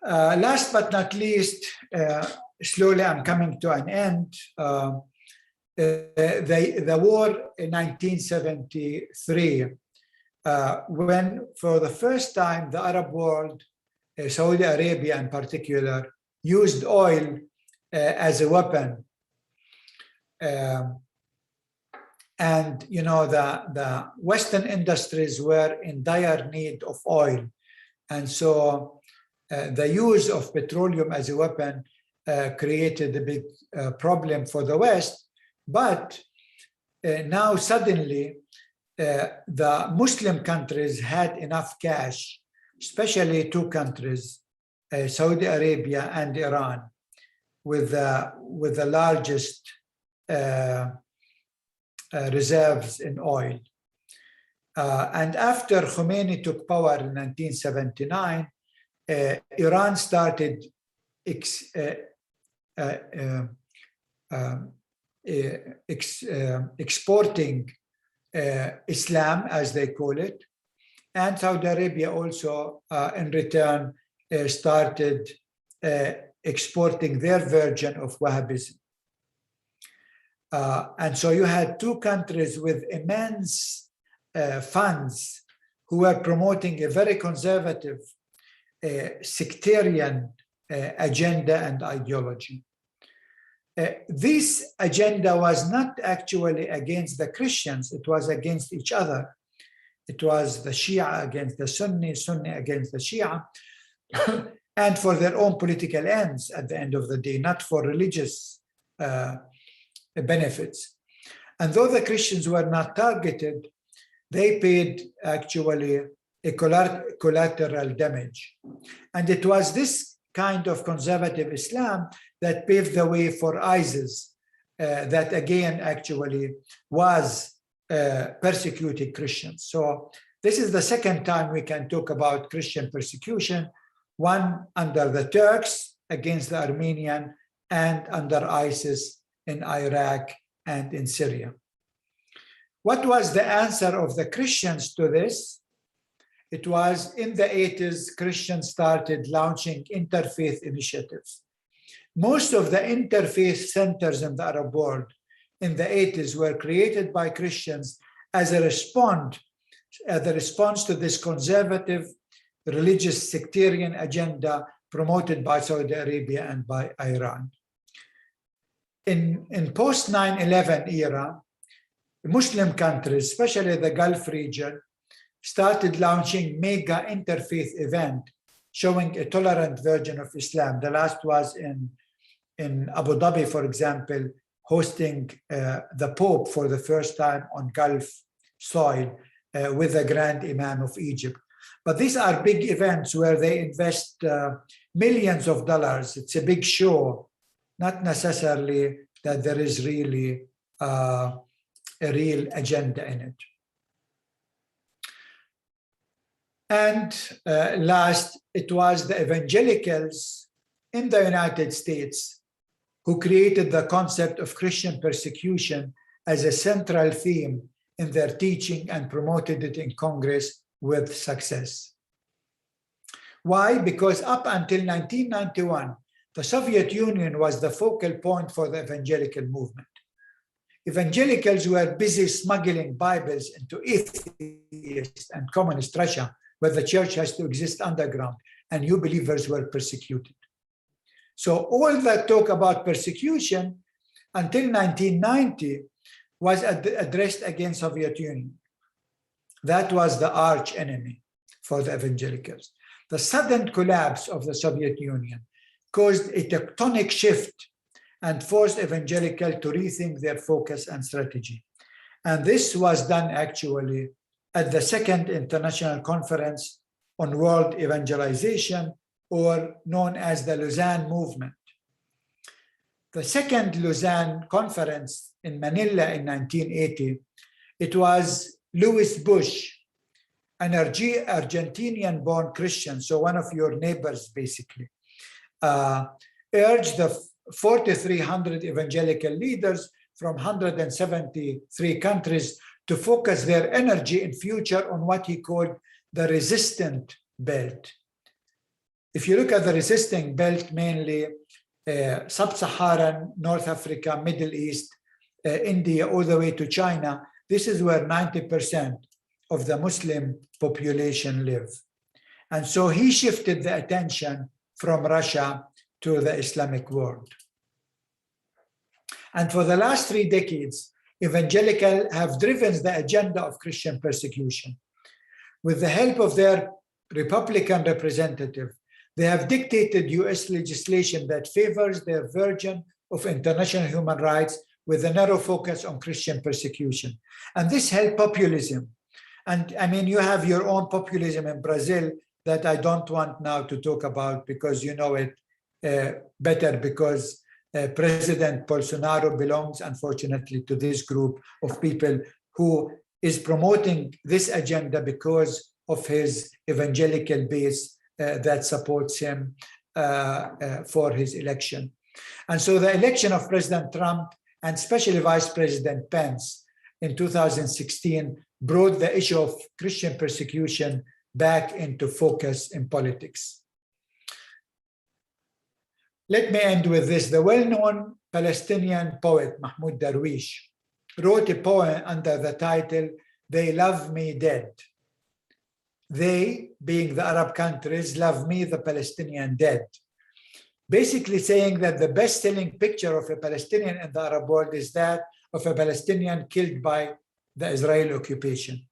Last but not least, slowly I'm coming to an end. The war in 1973, when for the first time the Arab world, Saudi Arabia in particular, used oil as a weapon. And you know, the Western industries were in dire need of oil. And so the use of petroleum as a weapon created a big problem for the West. But now suddenly the Muslim countries had enough cash, especially 2 countries, Saudi Arabia and Iran, with the largest reserves in oil. And after Khomeini took power in 1979, Iran started exporting Islam, as they call it, and Saudi Arabia also in return started exporting their version of Wahhabism. And so you had 2 countries with immense funds who were promoting a very conservative sectarian agenda and ideology. This agenda was not actually against the Christians, it was against each other. It was the Shia against the Sunni, Sunni against the Shia, and for their own political ends at the end of the day, not for religious benefits. And though the Christians were not targeted, they paid actually a collateral damage. And it was this kind of conservative Islam that paved the way for ISIS, that again actually was persecuting Christians. So this is the second time we can talk about Christian persecution, one under the Turks against the Armenian, and under ISIS in Iraq and in Syria. What was the answer of the Christians to this? It was in the 80s, Christians started launching interfaith initiatives. Most of the interfaith centers in the Arab world in the 80s were created by Christians as a response to this conservative religious sectarian agenda promoted by Saudi Arabia and by Iran. In post 9/11 era, Muslim countries, especially the Gulf region, started launching mega interfaith event showing a tolerant version of Islam. The last was in Abu Dhabi, for example, hosting the Pope for the first time on Gulf soil with the Grand Imam of Egypt. But these are big events where they invest millions of dollars. It's a big show, not necessarily that there is really a real agenda in it. And last, it was the evangelicals in the United States who created the concept of Christian persecution as a central theme in their teaching and promoted it in Congress with success. Why? Because up until 1991, the Soviet Union was the focal point for the evangelical movement. Evangelicals were busy smuggling Bibles into atheist and communist Russia, where the church has to exist underground, and new believers were persecuted. So all that talk about persecution until 1990 was addressed against Soviet Union. That was the arch enemy for the evangelicals. The sudden collapse of the Soviet Union caused a tectonic shift and forced evangelical to rethink their focus and strategy. And this was done actually at the Second International Conference on World Evangelization, or known as the Luzan Movement. The second Luzan Conference in Manila in 1980, it was Louis Bush, an Argentinian-born Christian, so one of your neighbors basically, urged the 4,300 evangelical leaders from 173 countries to focus their energy in future on what he called the resistant belt. If you look at the resisting belt, mainly sub-Saharan, North Africa, Middle East, India, all the way to China, this is where 90% of the Muslim population live. And so he shifted the attention from Russia to the Islamic world. And for the last 3 decades, evangelical have driven the agenda of Christian persecution. With the help of their Republican representative, they have dictated US legislation that favors their version of international human rights with a narrow focus on Christian persecution. And this helped populism. And I mean, you have your own populism in Brazil that I don't want now to talk about because you know it better, because President Bolsonaro belongs, unfortunately, to this group of people who is promoting this agenda because of his evangelical base that supports him for his election. And so the election of President Trump and especially Vice President Pence in 2016 brought the issue of Christian persecution back into focus in politics. Let me end with this. The well-known Palestinian poet Mahmoud Darwish wrote a poem under the title, "They Love Me Dead." They, being the Arab countries, love me, the Palestinian, dead. Basically saying that the best-selling picture of a Palestinian in the Arab world is that of a Palestinian killed by the Israeli occupation.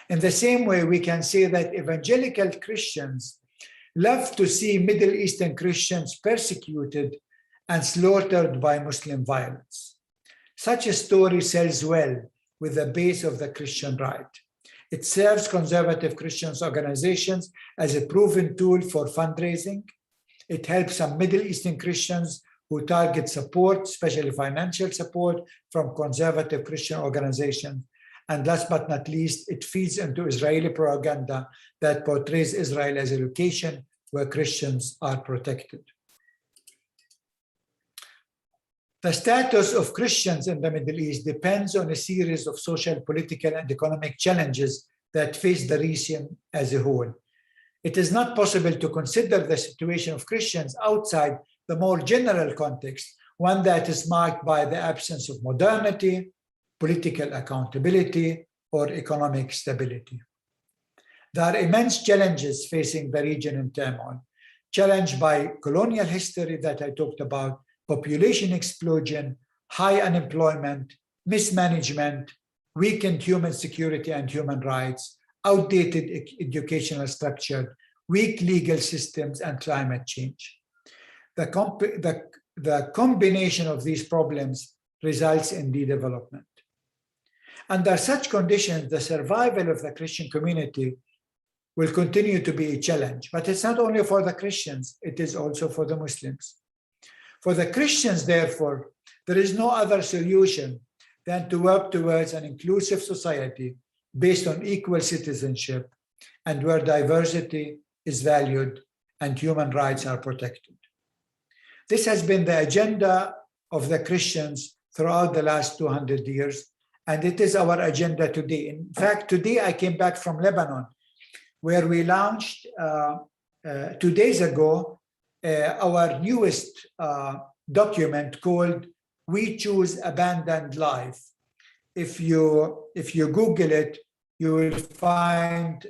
In the same way, we can say that evangelical Christians love to see Middle Eastern Christians persecuted and slaughtered by Muslim violence. Such a story sells well with the base of the Christian right. It serves conservative Christian organizations as a proven tool for fundraising. It helps some Middle Eastern Christians who target support, especially financial support, from conservative Christian organizations. And last but not least, it feeds into Israeli propaganda that portrays Israel as a location where Christians are protected. The status of Christians in the Middle East depends on a series of social, political, and economic challenges that face the region as a whole. It is not possible to consider the situation of Christians outside the more general context, one that is marked by the absence of modernity, political accountability, or economic stability. There are immense challenges facing the region in turmoil, challenged by colonial history that I talked about, population explosion, high unemployment, mismanagement, weakened human security and human rights, outdated educational structure, weak legal systems, and climate change. The combination of these problems results in de-development. Under such conditions, the survival of the Christian community will continue to be a challenge, but it's not only for the Christians, it is also for the Muslims. For the Christians, therefore, there is no other solution than to work towards an inclusive society based on equal citizenship and where diversity is valued and human rights are protected. This has been the agenda of the Christians throughout the last 200 years, and it is our agenda today. In fact, today I came back from Lebanon, where we launched 2 days ago, our newest document called "We Choose Abandoned Life." If you Google it, you will find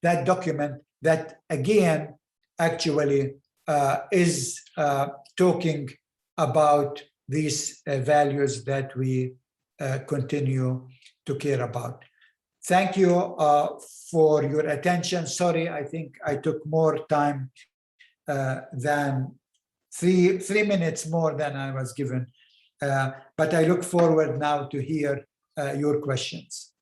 that document that again actually is talking about these values that we continue to care about. Thank you for your attention. Sorry, I think I took more time than three minutes more than I was given. But I look forward now to hear your questions.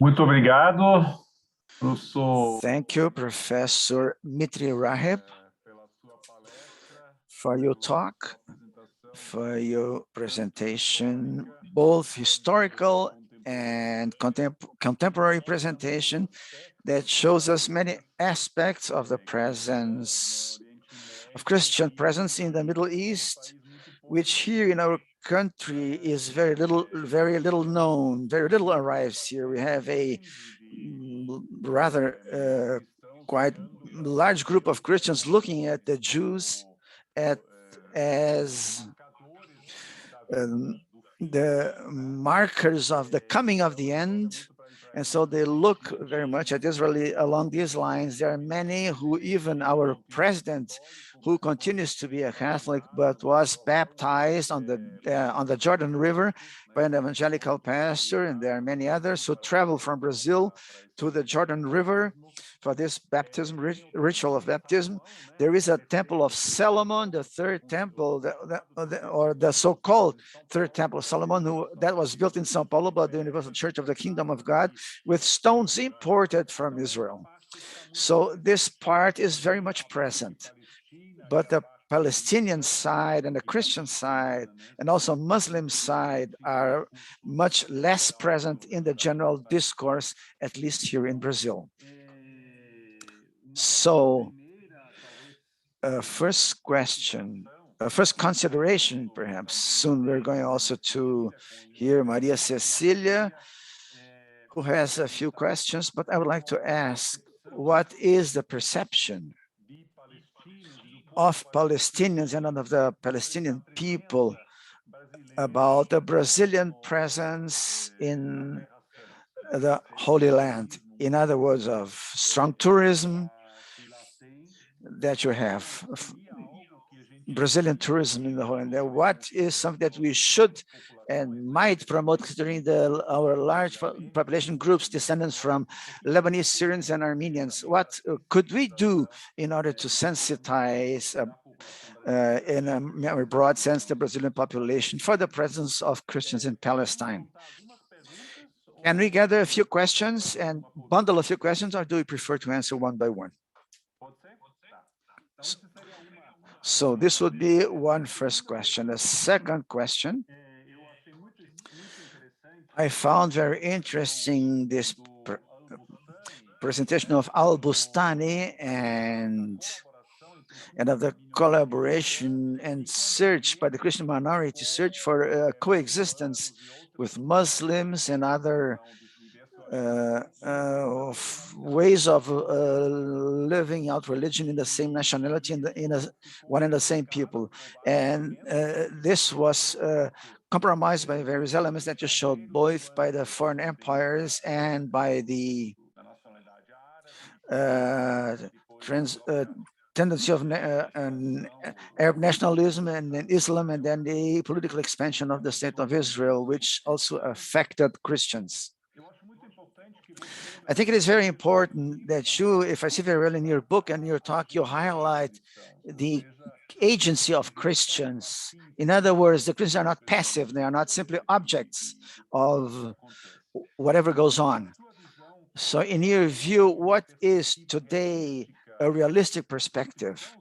Muito obrigado, professor. Thank you, Professor Mitri Raheb, for your talk, for your presentation, both historical and contemporary presentation that shows us many aspects of the presence of Christian presence in the Middle East, which here in our country is very little known, very little arrives here. We have a rather quite large group of Christians looking at the Jews as the markers of the coming of the end. And so they look very much at Israel along these lines. There are many who, even our president, who continues to be a Catholic, but was baptized on the Jordan River by an evangelical pastor, and there are many others who travel from Brazil to the Jordan River for this baptism, ritual of baptism. There is a temple of Solomon, the third temple, or the so-called third temple of Solomon, that was built in São Paulo by the Universal Church of the Kingdom of God, with stones imported from Israel. So this part is very much present. But the Palestinian side and the Christian side and also Muslim side are much less present in the general discourse, at least here in Brazil. So first question, first consideration, perhaps. Soon we're going also to hear Maria Cecilia, who has a few questions, but I would like to ask, what is the perception of Palestinians and of the Palestinian people about the Brazilian presence in the Holy Land? In other words, of strong tourism that you have, Brazilian tourism in the Holy Land. What is something that we should and might promote, considering our large population groups, descendants from Lebanese, Syrians, and Armenians? What could we do in order to sensitize, in a more broad sense, the Brazilian population for the presence of Christians in Palestine? Can we gather a few questions and bundle a few questions, or do we prefer to answer one by one? So this would be one first question. The second question, I found very interesting this presentation of Al-Bustani and of the collaboration and search by the Christian minority, search for coexistence with Muslims and other ways of living out religion in the same nationality, one and the same people. And this was compromised by various elements that you showed, both by the foreign empires and by the tendency of Arab nationalism and Islam, and then the political expansion of the State of Israel, which also affected Christians. I think it is very important that you, if I see very well in your book and your talk, you highlight the agency of Christians. In other words, the Christians are not passive. They are not simply objects of whatever goes on. So in your view, what is today a realistic perspective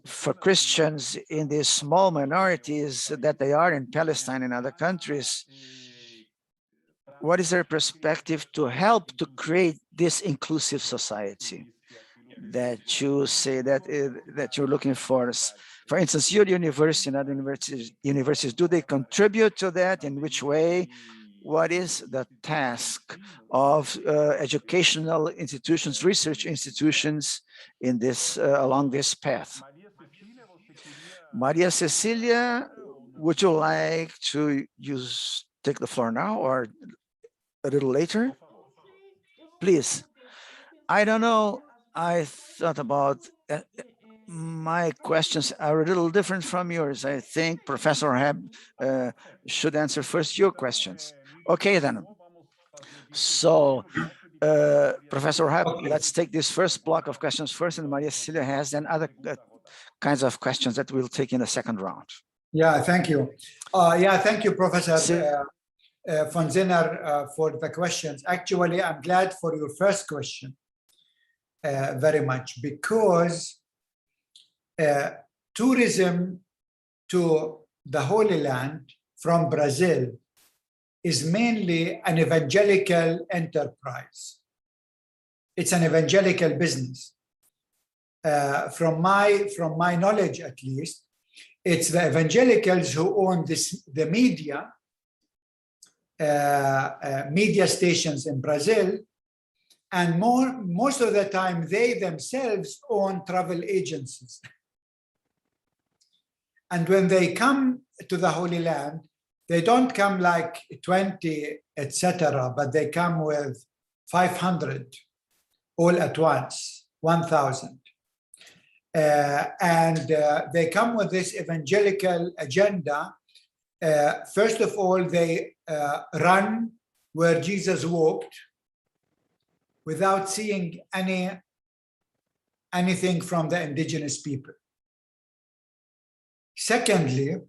for Christians in these small minorities that they are in Palestine and other countries? What is their perspective to help to create this inclusive society that you say that you're looking for? For instance, your university and other universities, do they contribute to that? In which way? what is the task of educational institutions, research institutions in this along this path? Maria Cecilia, would you like to take the floor now or a little later? Please. I don't know. I thought about my questions are a little different from yours. I think Professor Hebb should answer first your questions. Okay, then. So, Professor Hebb, let's take this first block of questions first, and Maria Cecilia has then other kinds of questions that we'll take in the second round. Yeah, thank you. Yeah, thank you, Professor von Zinner, for the questions. Actually, I'm glad for your first question very much, because tourism to the Holy Land from Brazil is mainly an evangelical enterprise. It's an evangelical business. From my knowledge, at least, it's the evangelicals who own the media stations in Brazil, and most of the time they themselves own travel agencies. And when they come to the Holy Land, they don't come like 20, etc., but they come with 500 all at once, 1,000. And they come with this evangelical agenda. First of all, they run where Jesus walked without seeing anything from the indigenous people. Secondly,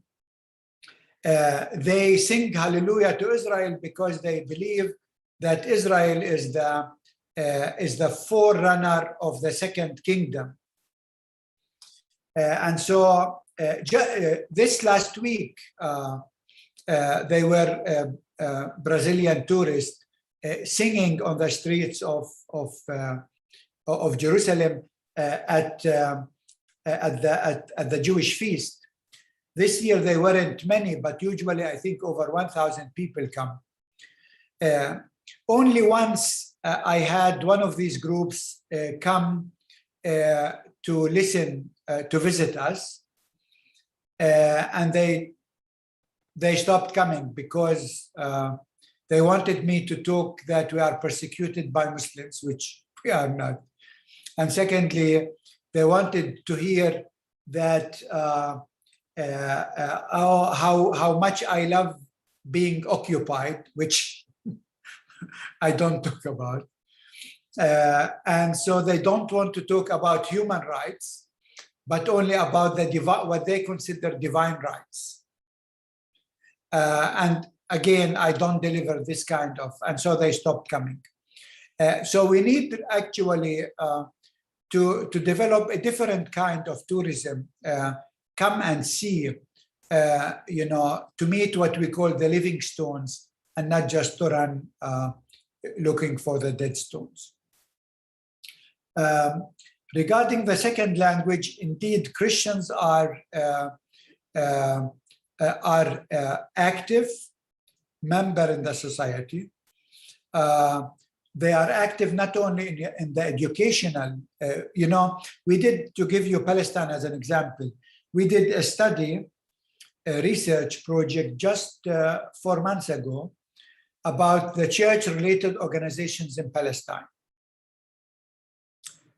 they sing hallelujah to Israel because they believe that Israel is the forerunner of the second kingdom. And so this last week, they were Brazilian tourists singing on the streets of Jerusalem at the Jewish feast. This year they weren't many, but usually I think over 1,000 people come. Only once I had one of these groups come to listen, to visit us, and they stopped coming because they wanted me to talk that we are persecuted by Muslims, which we are not. And secondly, they wanted to hear that how much I love being occupied, which I don't talk about. And so they don't want to talk about human rights, but only about what they consider divine rights. And again, I don't deliver this kind of, and so they stopped coming. So we need actually to develop a different kind of tourism. Come and see, to meet what we call the living stones, and not just to run looking for the dead stones. Regarding the second language, indeed, Christians are active member in the society. They are active not only in the educational, we did, to give you Palestine as an example, we did a study, a research project just 4 months ago about the church-related organizations in Palestine.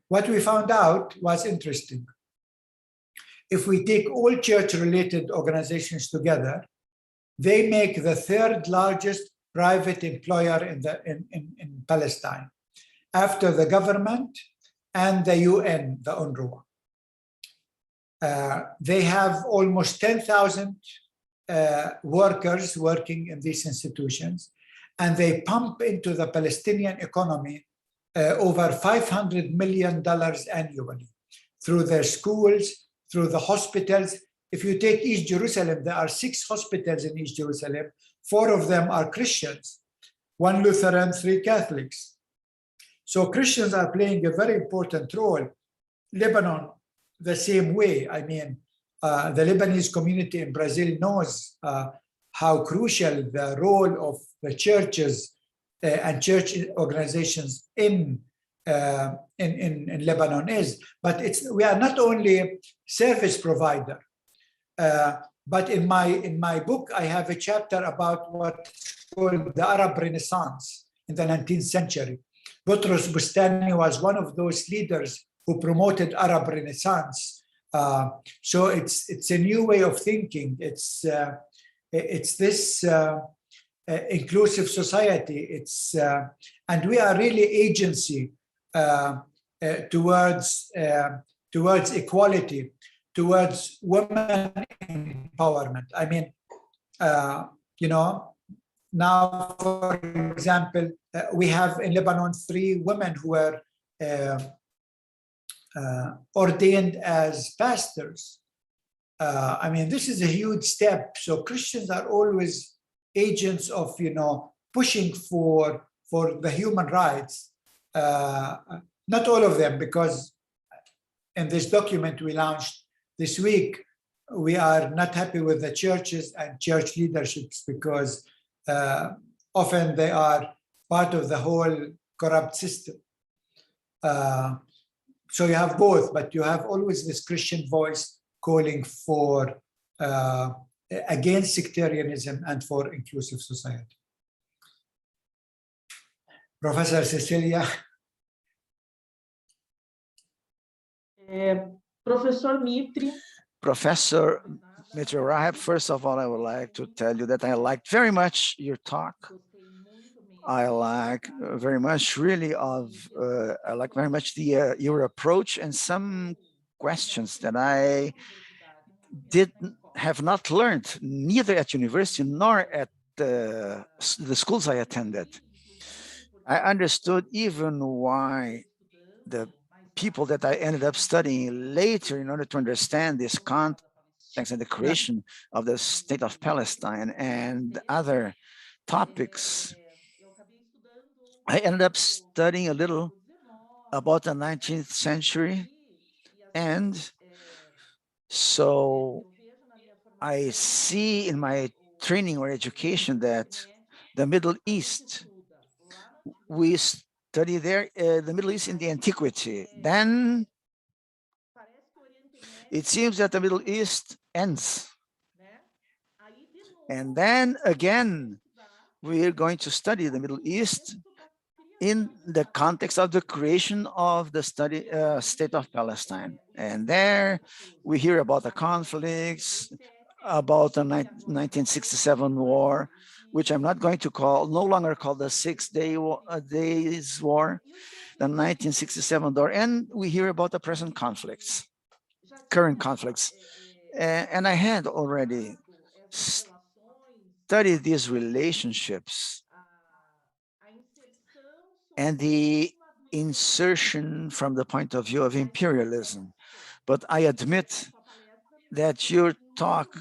What we found out was interesting. If we take all church-related organizations together, they make the 3rd largest private employer in Palestine, after the government and the UN, the UNRWA. They have almost 10,000 workers working in these institutions, and they pump into the Palestinian economy over $500 million annually through their schools, through the hospitals. If you take East Jerusalem, there are 6 hospitals in East Jerusalem. 4 of them are Christians, 1 Lutheran, 3 Catholics. So Christians are playing a very important role. Lebanon, the same way. I mean, the Lebanese community in Brazil knows how crucial the role of the churches and church organizations in Lebanon is. But we are not only service provider, but in my book, I have a chapter about what's called the Arab Renaissance in the 19th century. Botros Al-Bustani was one of those leaders who promoted Arab Renaissance. So it's a new way of thinking. It's this inclusive society. And we are really agency towards equality, towards women empowerment. I mean, now, for example, we have in Lebanon 3 women who were ordained as pastors. I mean, this is a huge step. So Christians are always agents of, pushing for the human rights. Not all of them, because in this document we launched this week, we are not happy with the churches and church leaderships because often they are part of the whole corrupt system. So you have both, but you have always this Christian voice calling for against sectarianism and for inclusive society. Professor Cecilia. Professor Mitri. Professor Mitri Rahab, first of all, I would like to tell you that I liked very much your talk. I like very much really I like very much your approach and some questions that I have not learned, neither at university nor at the schools I attended. I understood even why the people that I ended up studying later in order to understand this context and the creation of the state of Palestine and other topics. I ended up studying a little about the 19th century, and so I see in my training or education that the Middle East, we study there the Middle East in the antiquity. Then it seems that the Middle East ends. And then again, we are going to study the Middle East in the context of the creation of the state of Palestine. And there we hear about the conflicts, about the 1967 war, which I'm not going to no longer call the 6 Days War, the 1967 war, and we hear about the present conflicts, current conflicts. And I had already studied these relationships and the insertion from the point of view of imperialism. But I admit that your talk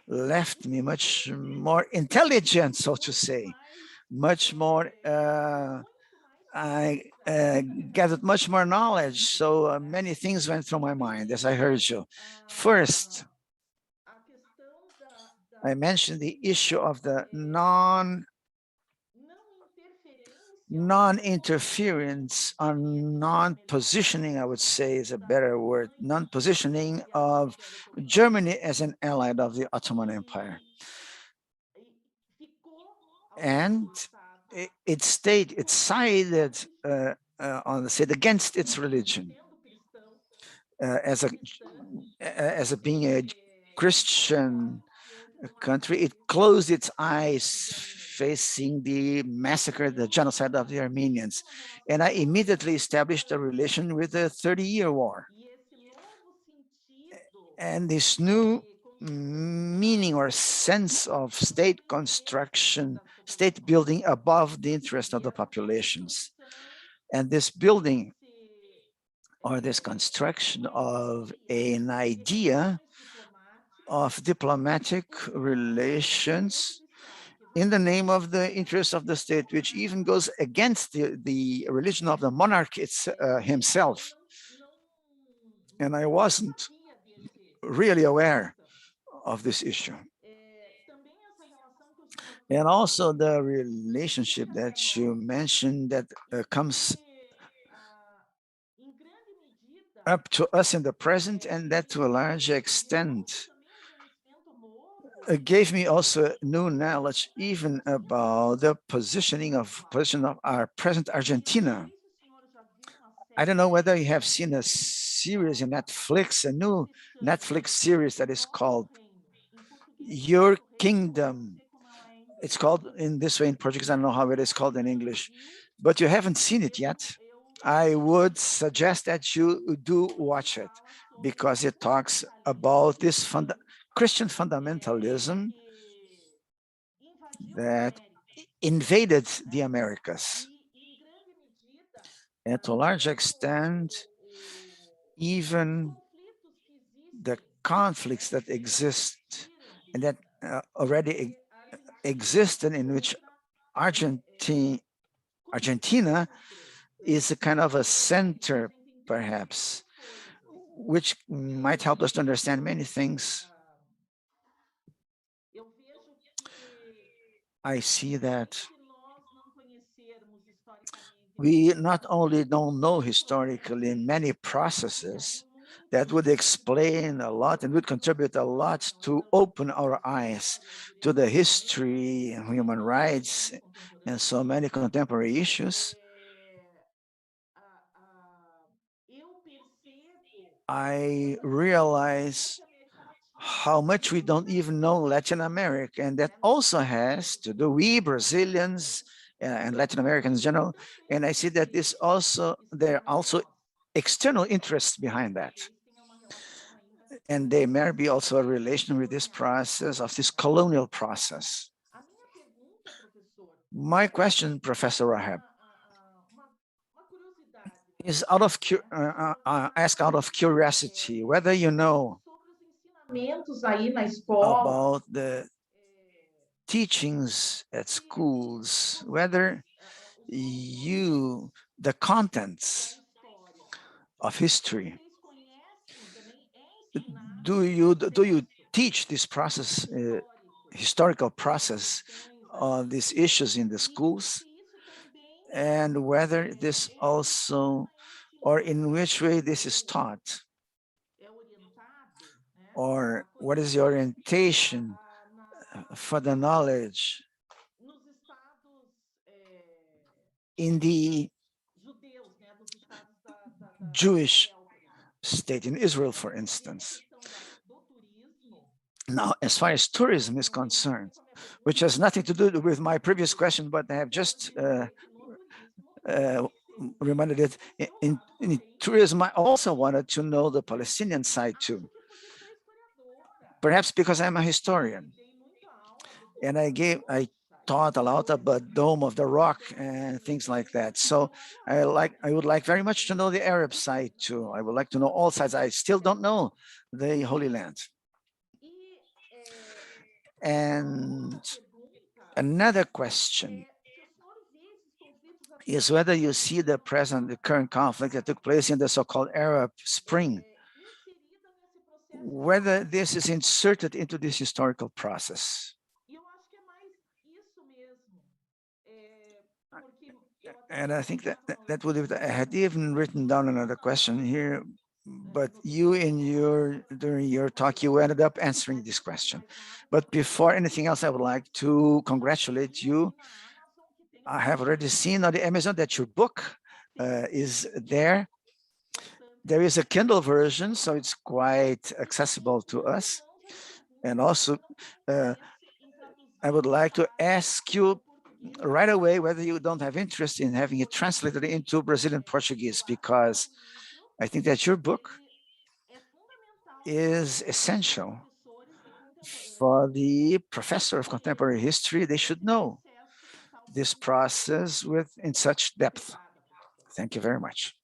left me much more intelligent, so to say, much more, I gathered much more knowledge. So many things went through my mind as I heard you. First, I mentioned the issue of the non-interference or non-positioning, I would say is a better word, non-positioning of Germany as an ally of the Ottoman Empire. And it sided on the side against its religion as being a Christian country. It closed its eyes facing the massacre, the genocide of the Armenians. And I immediately established a relation with the 30-year war. And this new meaning or sense of state construction, state building above the interest of the populations. And this building or this construction of an idea of diplomatic relations in the name of the interest of the state, which even goes against the religion of the monarch himself. And I wasn't really aware of this issue. And also the relationship that you mentioned that comes up to us in the present, and that to a large extent gave me also new knowledge even about the position of our present Argentina. I don't know whether you have seen a series in Netflix, a new Netflix series that is called Your Kingdom. It's called in this way in Portuguese. I don't know how it is called in English, but you haven't seen it yet. I would suggest that you do watch it because it talks about this Christian fundamentalism that invaded the Americas. And to a large extent, even the conflicts that exist and that already existed, in which Argentina is a kind of a center, perhaps, which might help us to understand many things. I see that we not only don't know historically many processes that would explain a lot and would contribute a lot to open our eyes to the history and human rights and so many contemporary issues. I realize how much we don't even know Latin America, and that also has to do, we Brazilians and Latin Americans in general, and I see that there are also external interests behind that. And there may be also a relation with this process of this colonial process. My question, Professor Rahab, is asked out of curiosity, whether you know about the teachings at schools, whether the contents of history, do you teach this process, historical process of these issues in the schools, and whether this also, or in which way this is taught, or what is the orientation for the knowledge in the Jewish state, in Israel, for instance. Now, as far as tourism is concerned, which has nothing to do with my previous question, but I have just reminded it, in tourism, I also wanted to know the Palestinian side too. Perhaps because I'm a historian, and I taught a lot about Dome of the Rock and things like that. So I would like very much to know the Arab side too. I would like to know all sides. I still don't know the Holy Land. And another question is whether you see the current conflict that took place in the so-called Arab Spring, whether this is inserted into this historical process. And I think that would have, I had even written down another question here, but during your talk, you ended up answering this question. But before anything else, I would like to congratulate you. I have already seen on the Amazon that your book is there. There is a Kindle version, so it's quite accessible to us. And also, I would like to ask you right away whether you don't have interest in having it translated into Brazilian Portuguese, because I think that your book is essential for the professor of contemporary history. They should know this process in such depth. Thank you very much.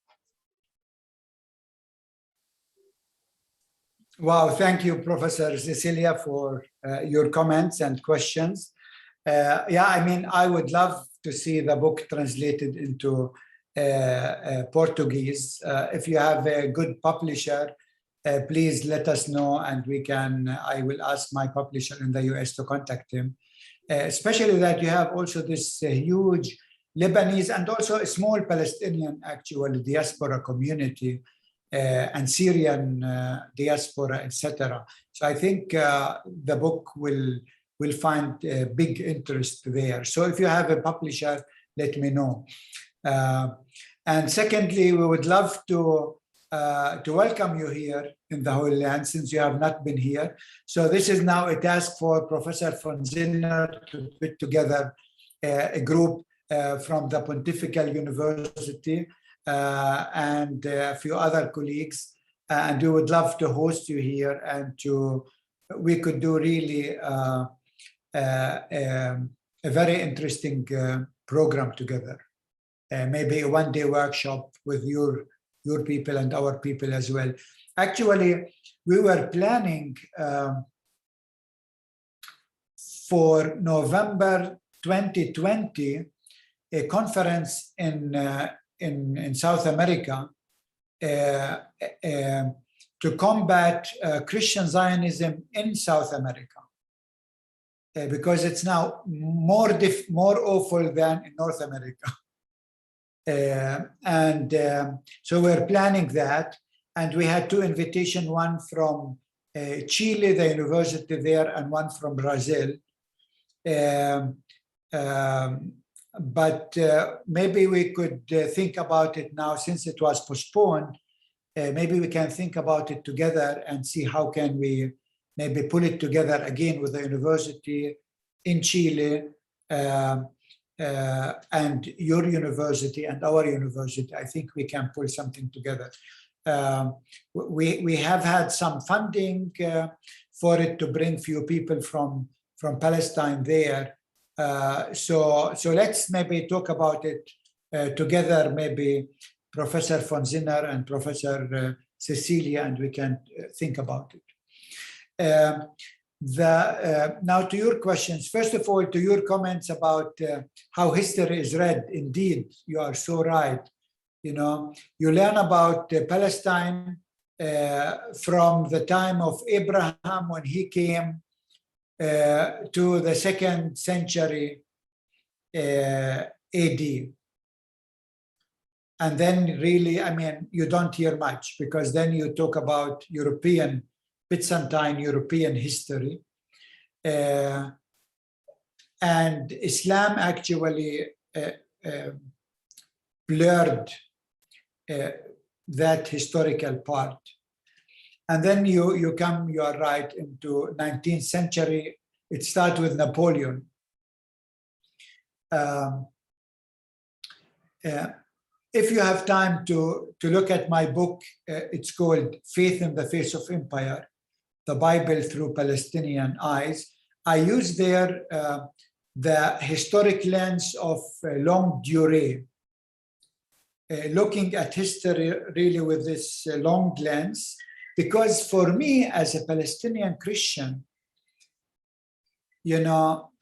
Wow, thank you, Professor Cecilia, for your comments and questions. Yeah, I mean, I would love to see the book translated into Portuguese. If you have a good publisher, please let us know, and I will ask my publisher in the US to contact him especially that you have also this huge Lebanese and also a small Palestinian actual diaspora community and Syrian diaspora, etc. So I think the book will find big interest there. So if you have a publisher, let me know. And secondly, we would love to welcome you here in the Holy Land, since you have not been here. So this is now a task for Professor von Zinner to put together a group from the Pontifical University and a few other colleagues. And we would love to host you here, and we could do really a very interesting program together. Maybe a one-day workshop with your people and our people as well. Actually, we were planning for November 2020 a conference in South America to combat Christian Zionism in South America, because it's now more awful than in North America. So we're planning that, and we had two invitations, one from Chile, the university there, and one from Brazil. But maybe we could think about it now, since it was postponed. Maybe we can think about it together and see how can we maybe pull it together again with the university in Chile, and your university and our university. I think we can pull something together. We have had some funding for it to bring few people from Palestine there. So let's maybe talk about it together, maybe Professor von Zinner and Professor Cecilia, and we can think about it. Now to your questions. First of all, to your comments about how history is read. Indeed, you are so right. You know, you learn about Palestine from the time of Abraham, when he came to the 2nd century AD. And then really, I mean, you don't hear much, because then you talk about European, Byzantine European history. And Islam actually blurred that historical part. And then you are right, into 19th century. It starts with Napoleon. If you have time to look at my book, it's called Faith in the Face of Empire, the Bible through Palestinian Eyes. I use there the historic lens of longue durée, looking at history really with this long lens, because for me as a Palestinian Christian, you know,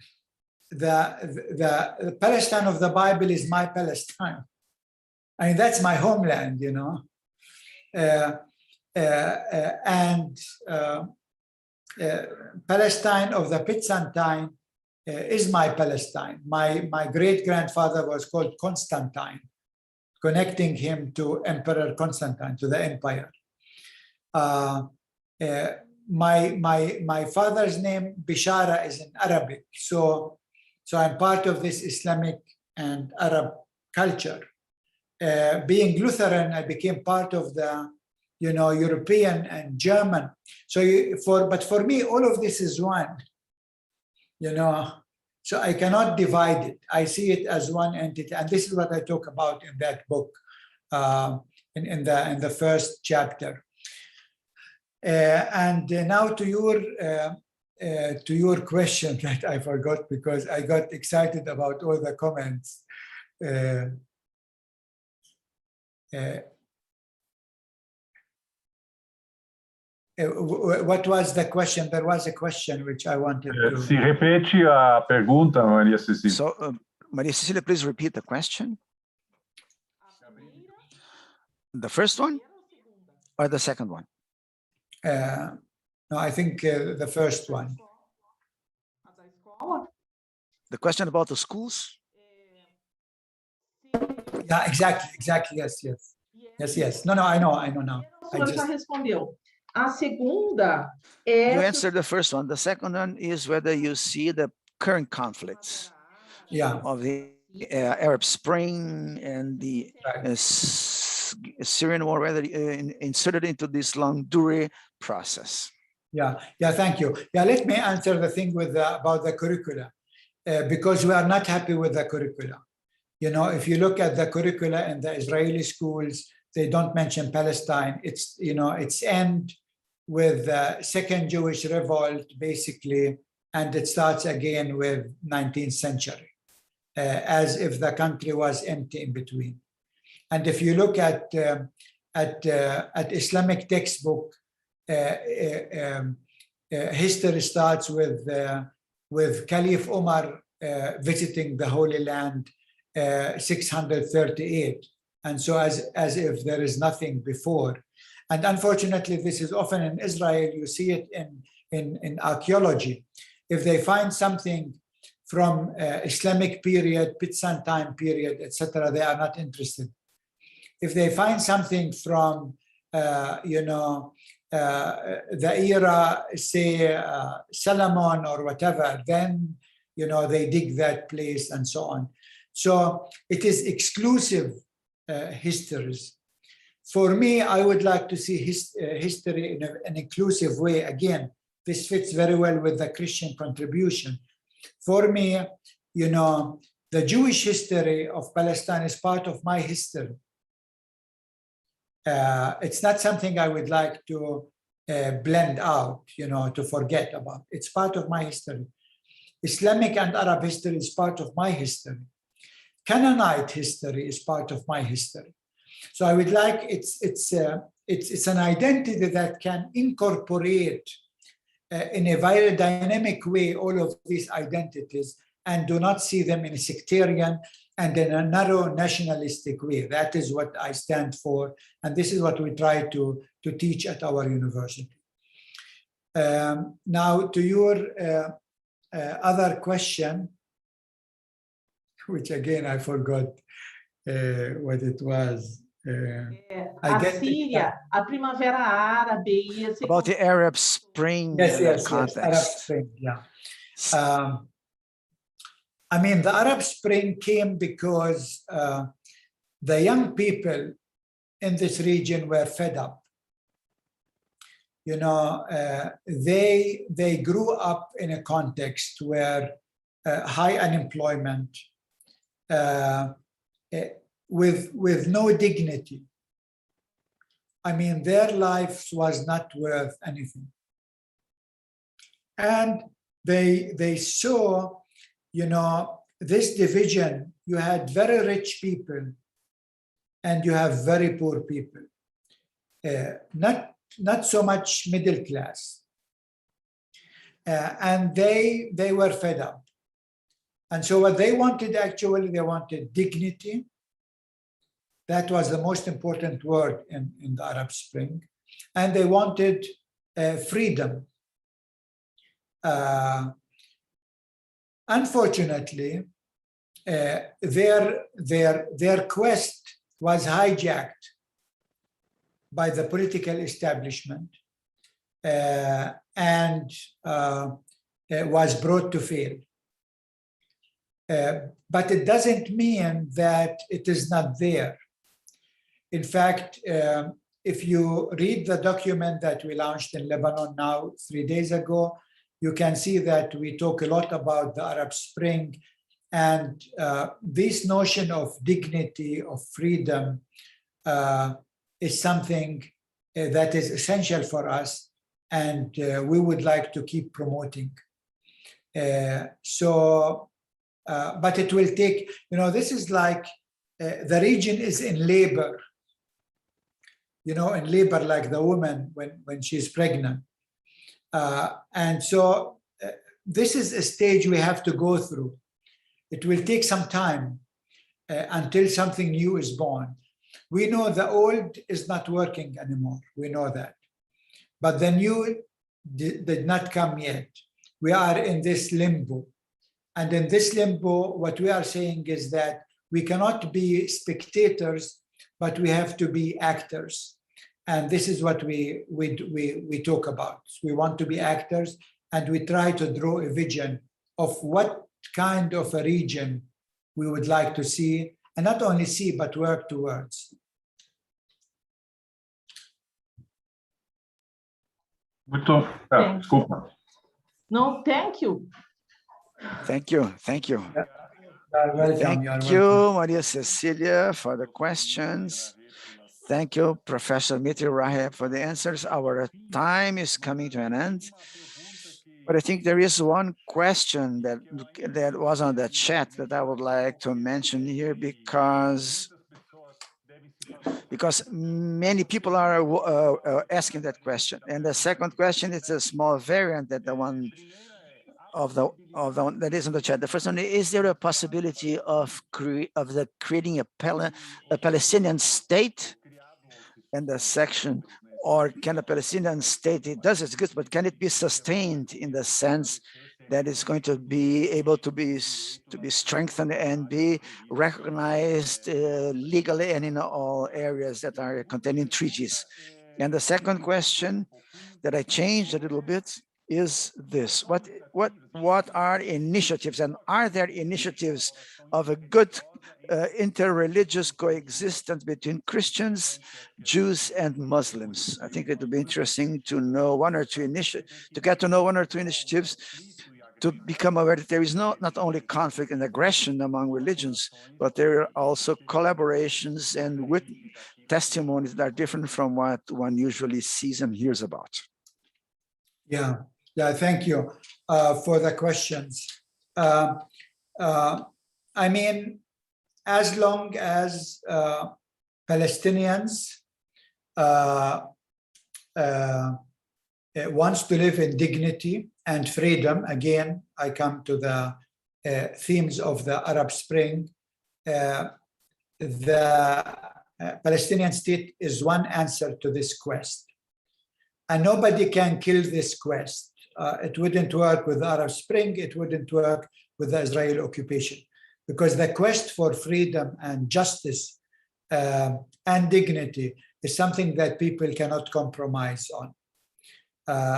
the Palestine of the Bible is my Palestine. I mean, that's my homeland, you know. Palestine of the Byzantine is my Palestine. My great-grandfather was called Constantine, connecting him to Emperor Constantine, to the empire. My father's name, Bishara, is in Arabic. So I'm part of this Islamic and Arab culture. Being Lutheran, I became part of the, you know, European and German. But for me, all of this is one, you know. So I cannot divide it. I see it as one entity, and this is what I talk about in that book, in the first chapter. And now to your question that I forgot, because I got excited about all the comments. What was the question? There was a question which I wanted to... Si repete a pergunta, Maria Cecília. So, Maria Cecilia, please repeat the question. The first one or the second one? No, I think the first one. The question about the schools? Yeah, exactly. Yes. No, I know now. O senhor já respondeu. A segunda é... You answered the first one. The second one is whether you see the current conflicts of the Arab Spring and the Syrian war, whether inserted into this long-durée process. Yeah, thank you. Yeah, let me answer the thing with about the curricula, because we are not happy with the curricula. You know, if you look at the curricula in the Israeli schools, they don't mention Palestine. It's, you know, it's end with the Second Jewish Revolt, basically, and it starts again with 19th century, as if the country was empty in between. And if you look at Islamic textbook, history starts with Caliph Umar visiting the Holy Land 638, and so as if there is nothing before. And unfortunately, this is often in Israel. You see it in archaeology. If they find something from Islamic period, Byzantine period, etc., they are not interested. If they find something from the era, say Solomon or whatever, then they dig that place and so on. So it is exclusive histories. For me, I would like to see history in an inclusive way. Again, this fits very well with the Christian contribution. For me, the Jewish history of Palestine is part of my history. It's not something I would like to blend out, to forget about. It's part of my history. Islamic and Arab history is part of my history. Canaanite history is part of my history. So I would like, it's an identity that can incorporate in a very dynamic way all of these identities and do not see them in a sectarian and in a narrow nationalistic way. That is what I stand for, and this is what we try to teach at our university. Now to your other question, which again I forgot what it was. A Síria, a Primavera Árabe. About the Arab Spring context. Arab Spring, yeah. I mean, the Arab Spring came because the young people in this region were fed up. They grew up in a context where high unemployment, with no dignity. I mean, their life was not worth anything. And they saw, this division. You had very rich people and you have very poor people. Not so much middle class. And they were fed up. And so what they wanted, actually, they wanted dignity. That was the most important word in the Arab Spring. And they wanted freedom. Unfortunately, their quest was hijacked by the political establishment and was brought to fail. But it doesn't mean that it is not there. In fact, if you read the document that we launched in Lebanon now 3 days ago, you can see that we talk a lot about the Arab Spring, and this notion of dignity, of freedom, is something that is essential for us, and we would like to keep promoting. But it will take, this is like the region is in labor, in labor like the woman when she's pregnant. And so this is a stage we have to go through. It will take some time until something new is born. We know the old is not working anymore. We know that. But the new did not come yet. We are in this limbo. And in this limbo, what we are saying is that we cannot be spectators, but we have to be actors. And this is what we talk about. We want to be actors, and we try to draw a vision of what kind of a region we would like to see, and not only see, but work towards. Muito. Desculpa. No, thank you. Thank you. Thank you. You're welcome. Thank you, Maria Cecilia, for the questions. Thank you, Professor Mitri Raheb, for the answers. Our time is coming to an end. But I think there is one question that was on the chat that I would like to mention here, because many people are asking that question. And the second question is a small variant that the one of the one that is on the chat. The first one: is there a possibility of creating a Palestinian state? And the section, or can a Palestinian state, it does, it's good, but can it be sustained in the sense that it's going to be able to be strengthened and be recognized legally and in all areas that are containing treaties? And the second question that I changed a little bit is this: what are initiatives, and are there initiatives of a good interreligious coexistence between Christians, Jews, and Muslims? I think it would be interesting to know one or two initiatives to become aware that there is not only conflict and aggression among religions, but there are also collaborations and with testimonies that are different from what one usually sees and hears about. Yeah, thank you for the questions. I mean, as long as Palestinians wants to live in dignity and freedom, again, I come to the themes of the Arab Spring. The Palestinian state is one answer to this quest. And nobody can kill this quest. It wouldn't work with the Arab Spring, it wouldn't work with the Israeli occupation, because the quest for freedom and justice and dignity is something that people cannot compromise on.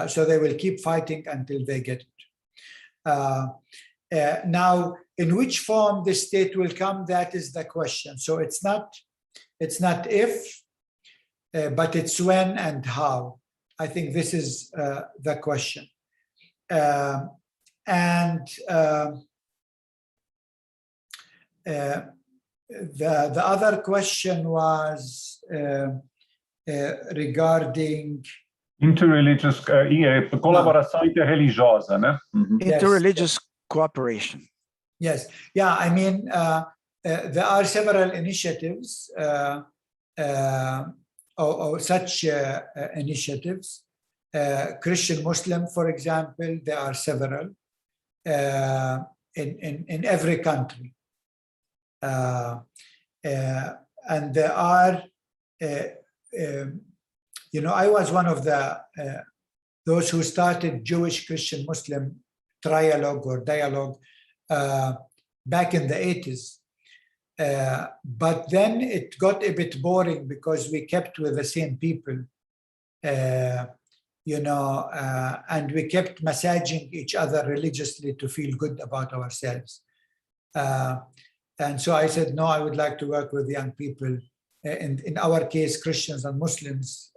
So they will keep fighting until they get it. Now, in which form the state will come, that is the question. So it's not if, but it's when and how. I think this is the question. The other question was regarding Interreligious colaboração interreligiosa, né? Interreligious cooperation. Yes, yeah, I mean, there are several initiatives or such initiatives. Christian Muslim, for example, there are several in every country. And there are, you know, I was one of those who started Jewish Christian Muslim trialogue or dialogue back in the 80s. But then it got a bit boring because we kept with the same people, you know, and we kept massaging each other religiously to feel good about ourselves. And so I said, no, I would like to work with young people, in our case, Christians and Muslims,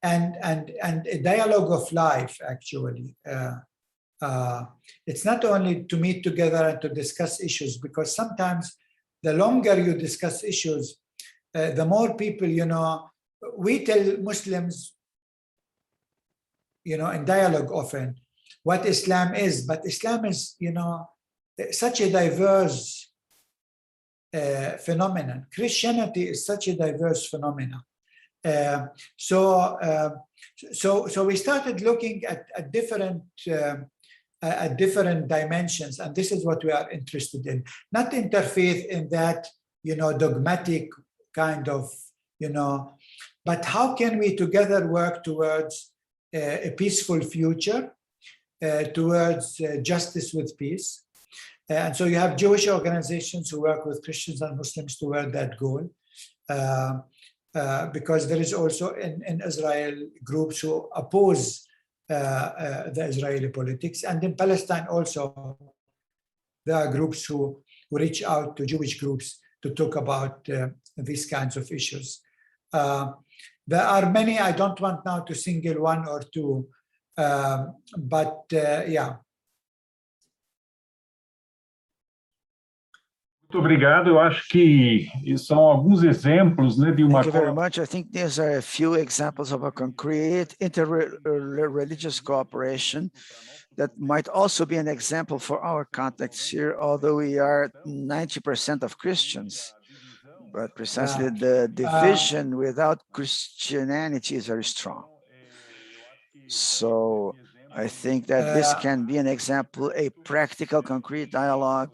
and a dialogue of life, actually. It's not only to meet together and to discuss issues, because sometimes the longer you discuss issues, the more people, you know, we tell Muslims, you know, in dialogue often, what Islam is, but Islam is, you know, such a diverse phenomenon. Christianity is such a diverse phenomenon. So we started looking at different dimensions, and this is what we are interested in. Not interfaith in that, you know, dogmatic kind of, you know, but how can we together work towards a peaceful future towards justice with peace. And so you have Jewish organizations who work with Christians and Muslims toward that goal. Because there is also in Israel groups who oppose the Israeli politics. And in Palestine also, there are groups who reach out to Jewish groups to talk about these kinds of issues. There are many, I don't want now to single one or two, but yeah. Muito obrigado. Eu acho que são alguns exemplos, né, de uma. Thank you very much. I think these are a few examples of a concrete interreligious cooperation that might also be an example for our context here, although we are 90% of Christians. But precisely the division without Christianity is very strong. So I think that this can be an example, a practical, concrete dialogue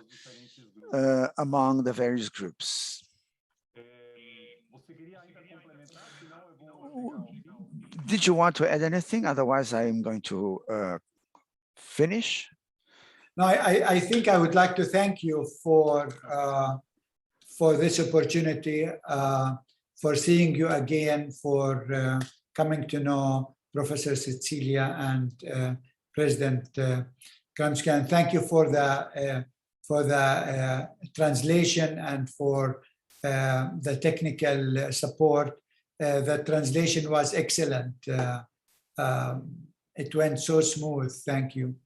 among the various groups. Did you want to add anything? Otherwise, I am going to finish. No, I think I would like to thank you for this opportunity, for seeing you again, for coming to know Professor Cecilia and President Kamsky. And thank you for the translation and for the technical support. The translation was excellent. It went so smooth. Thank you.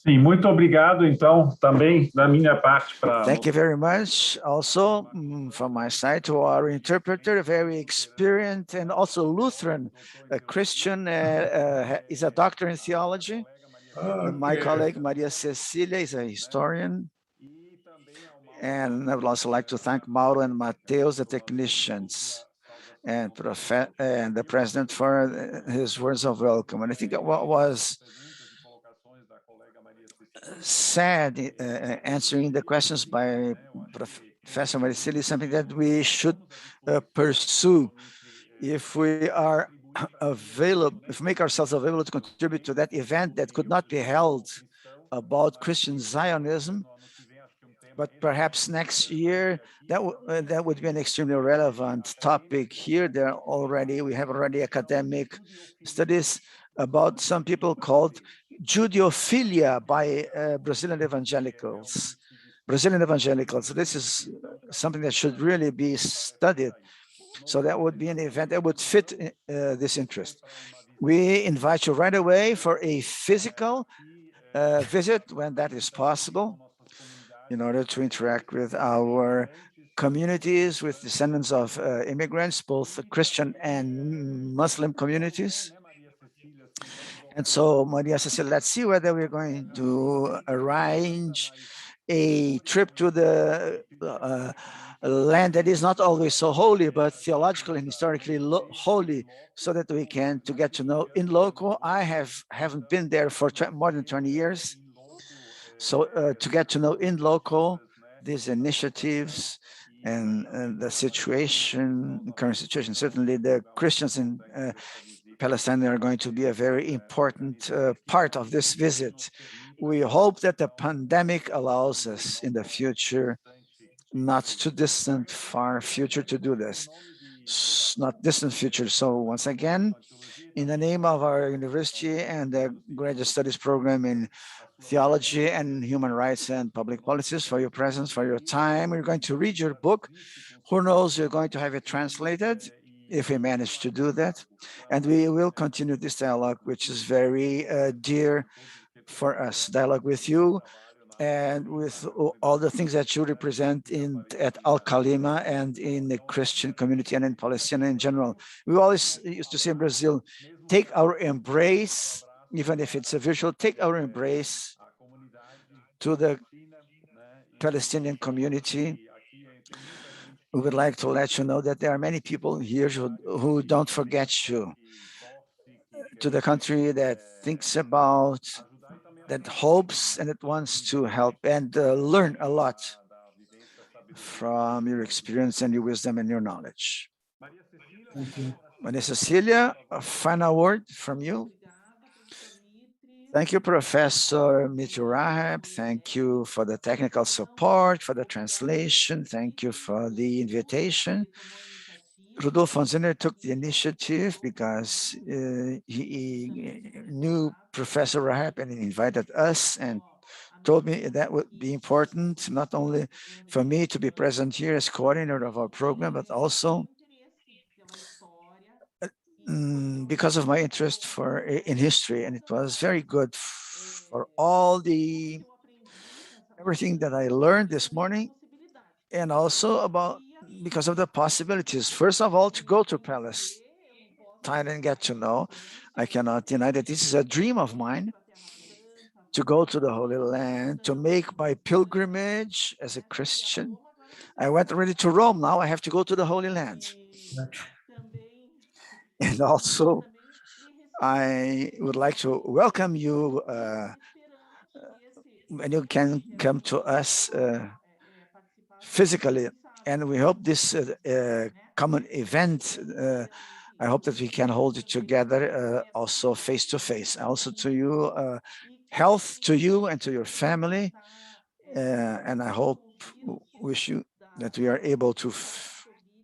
Sim, muito obrigado, então, também da minha parte para. Thank you very much. Also, from my side, to our interpreter, very experienced and also Lutheran, a Christian, is a doctor in theology. Okay. My colleague Maria Cecilia is a historian. And I would also like to thank Mauro and Mateus, the technicians, and the president for his words of welcome. And I think what was said, answering the questions by Professor Maria Cecilia, is something that we should pursue if we are available, if we make ourselves available to contribute to that event that could not be held about Christian Zionism, but perhaps next year that would be an extremely relevant topic here. We have already academic studies about some people called Judeophilia by Brazilian evangelicals. So this is something that should really be studied. So that would be an event that would fit this interest. We invite you right away for a physical visit when that is possible, in order to interact with our communities, with descendants of immigrants, both Christian and Muslim communities. And so, Maria Cecilia, let's see whether we're going to arrange a trip to the land that is not always so holy, but theologically and historically holy, so that we can get to know in loco. I haven't been there for more than 20 years. So to get to know in loco these initiatives and the situation, current situation. Certainly the Christians in Palestine are going to be a very important part of this visit. We hope that the pandemic allows us in the future, not too distant, far future, to do this. Not distant future. So once again, in the name of our university and the graduate studies program in theology and human rights and public policies, for your presence, for your time. We're going to read your book. Who knows, you're going to have it translated, if we manage to do that. And we will continue this dialogue, which is very dear for us, dialogue with you and with all the things that you represent at Al-Kalima and in the Christian community and in Palestine in general. We always used to say in Brazil, take our embrace, even if it's a visual, take our embrace to the Palestinian community. We would like to let you know that there are many people here who don't forget you, to the country that thinks about, that hopes, and that wants to help and learn a lot from your experience and your wisdom and your knowledge. Thank you. Maria Cecilia, a final word from you. Thank you, Professor Mitri Rahab. Thank you for the technical support, for the translation. Thank you for the invitation. Rodolfo Zinner took the initiative because he knew Professor Rahab and he invited us and told me that would be important, not only for me to be present here as coordinator of our program, but also because of my interest in history. And it was very good for everything that I learned this morning, and also because of the possibilities. First of all, to go to Palestine and get to know. I cannot deny that this is a dream of mine, to go to the Holy Land, to make my pilgrimage as a Christian. I went already to Rome, now I have to go to the Holy Land. And also, I would like to welcome you and you can come to us physically. And we hope this common event, I hope that we can hold it together also face to face. Also to you, health to you and to your family. And I wish you that we are able to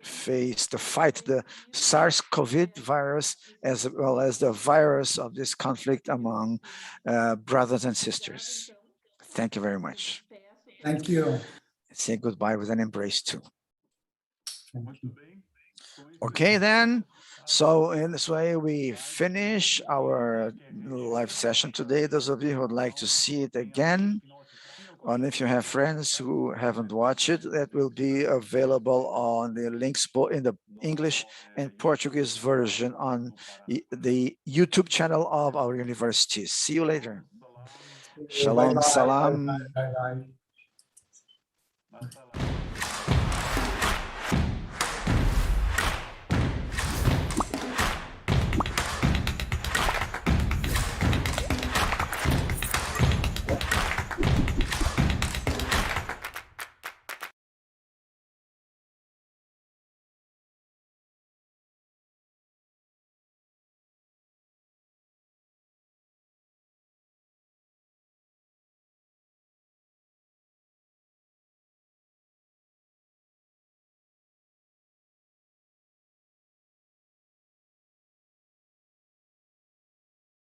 face the fight, the SARS-CoV virus, as well as the virus of this conflict among brothers and sisters. Thank you very much. Thank you. Say goodbye with an embrace too. Thank you. Okay, then. So in this way, we finish our live session today. Those of you who would like to see it again, and if you have friends who haven't watched it, that will be available on the links in the English and Portuguese version on the YouTube channel of our university. See you later. Shalom, Bye-bye, salam. bye-bye, bye-bye.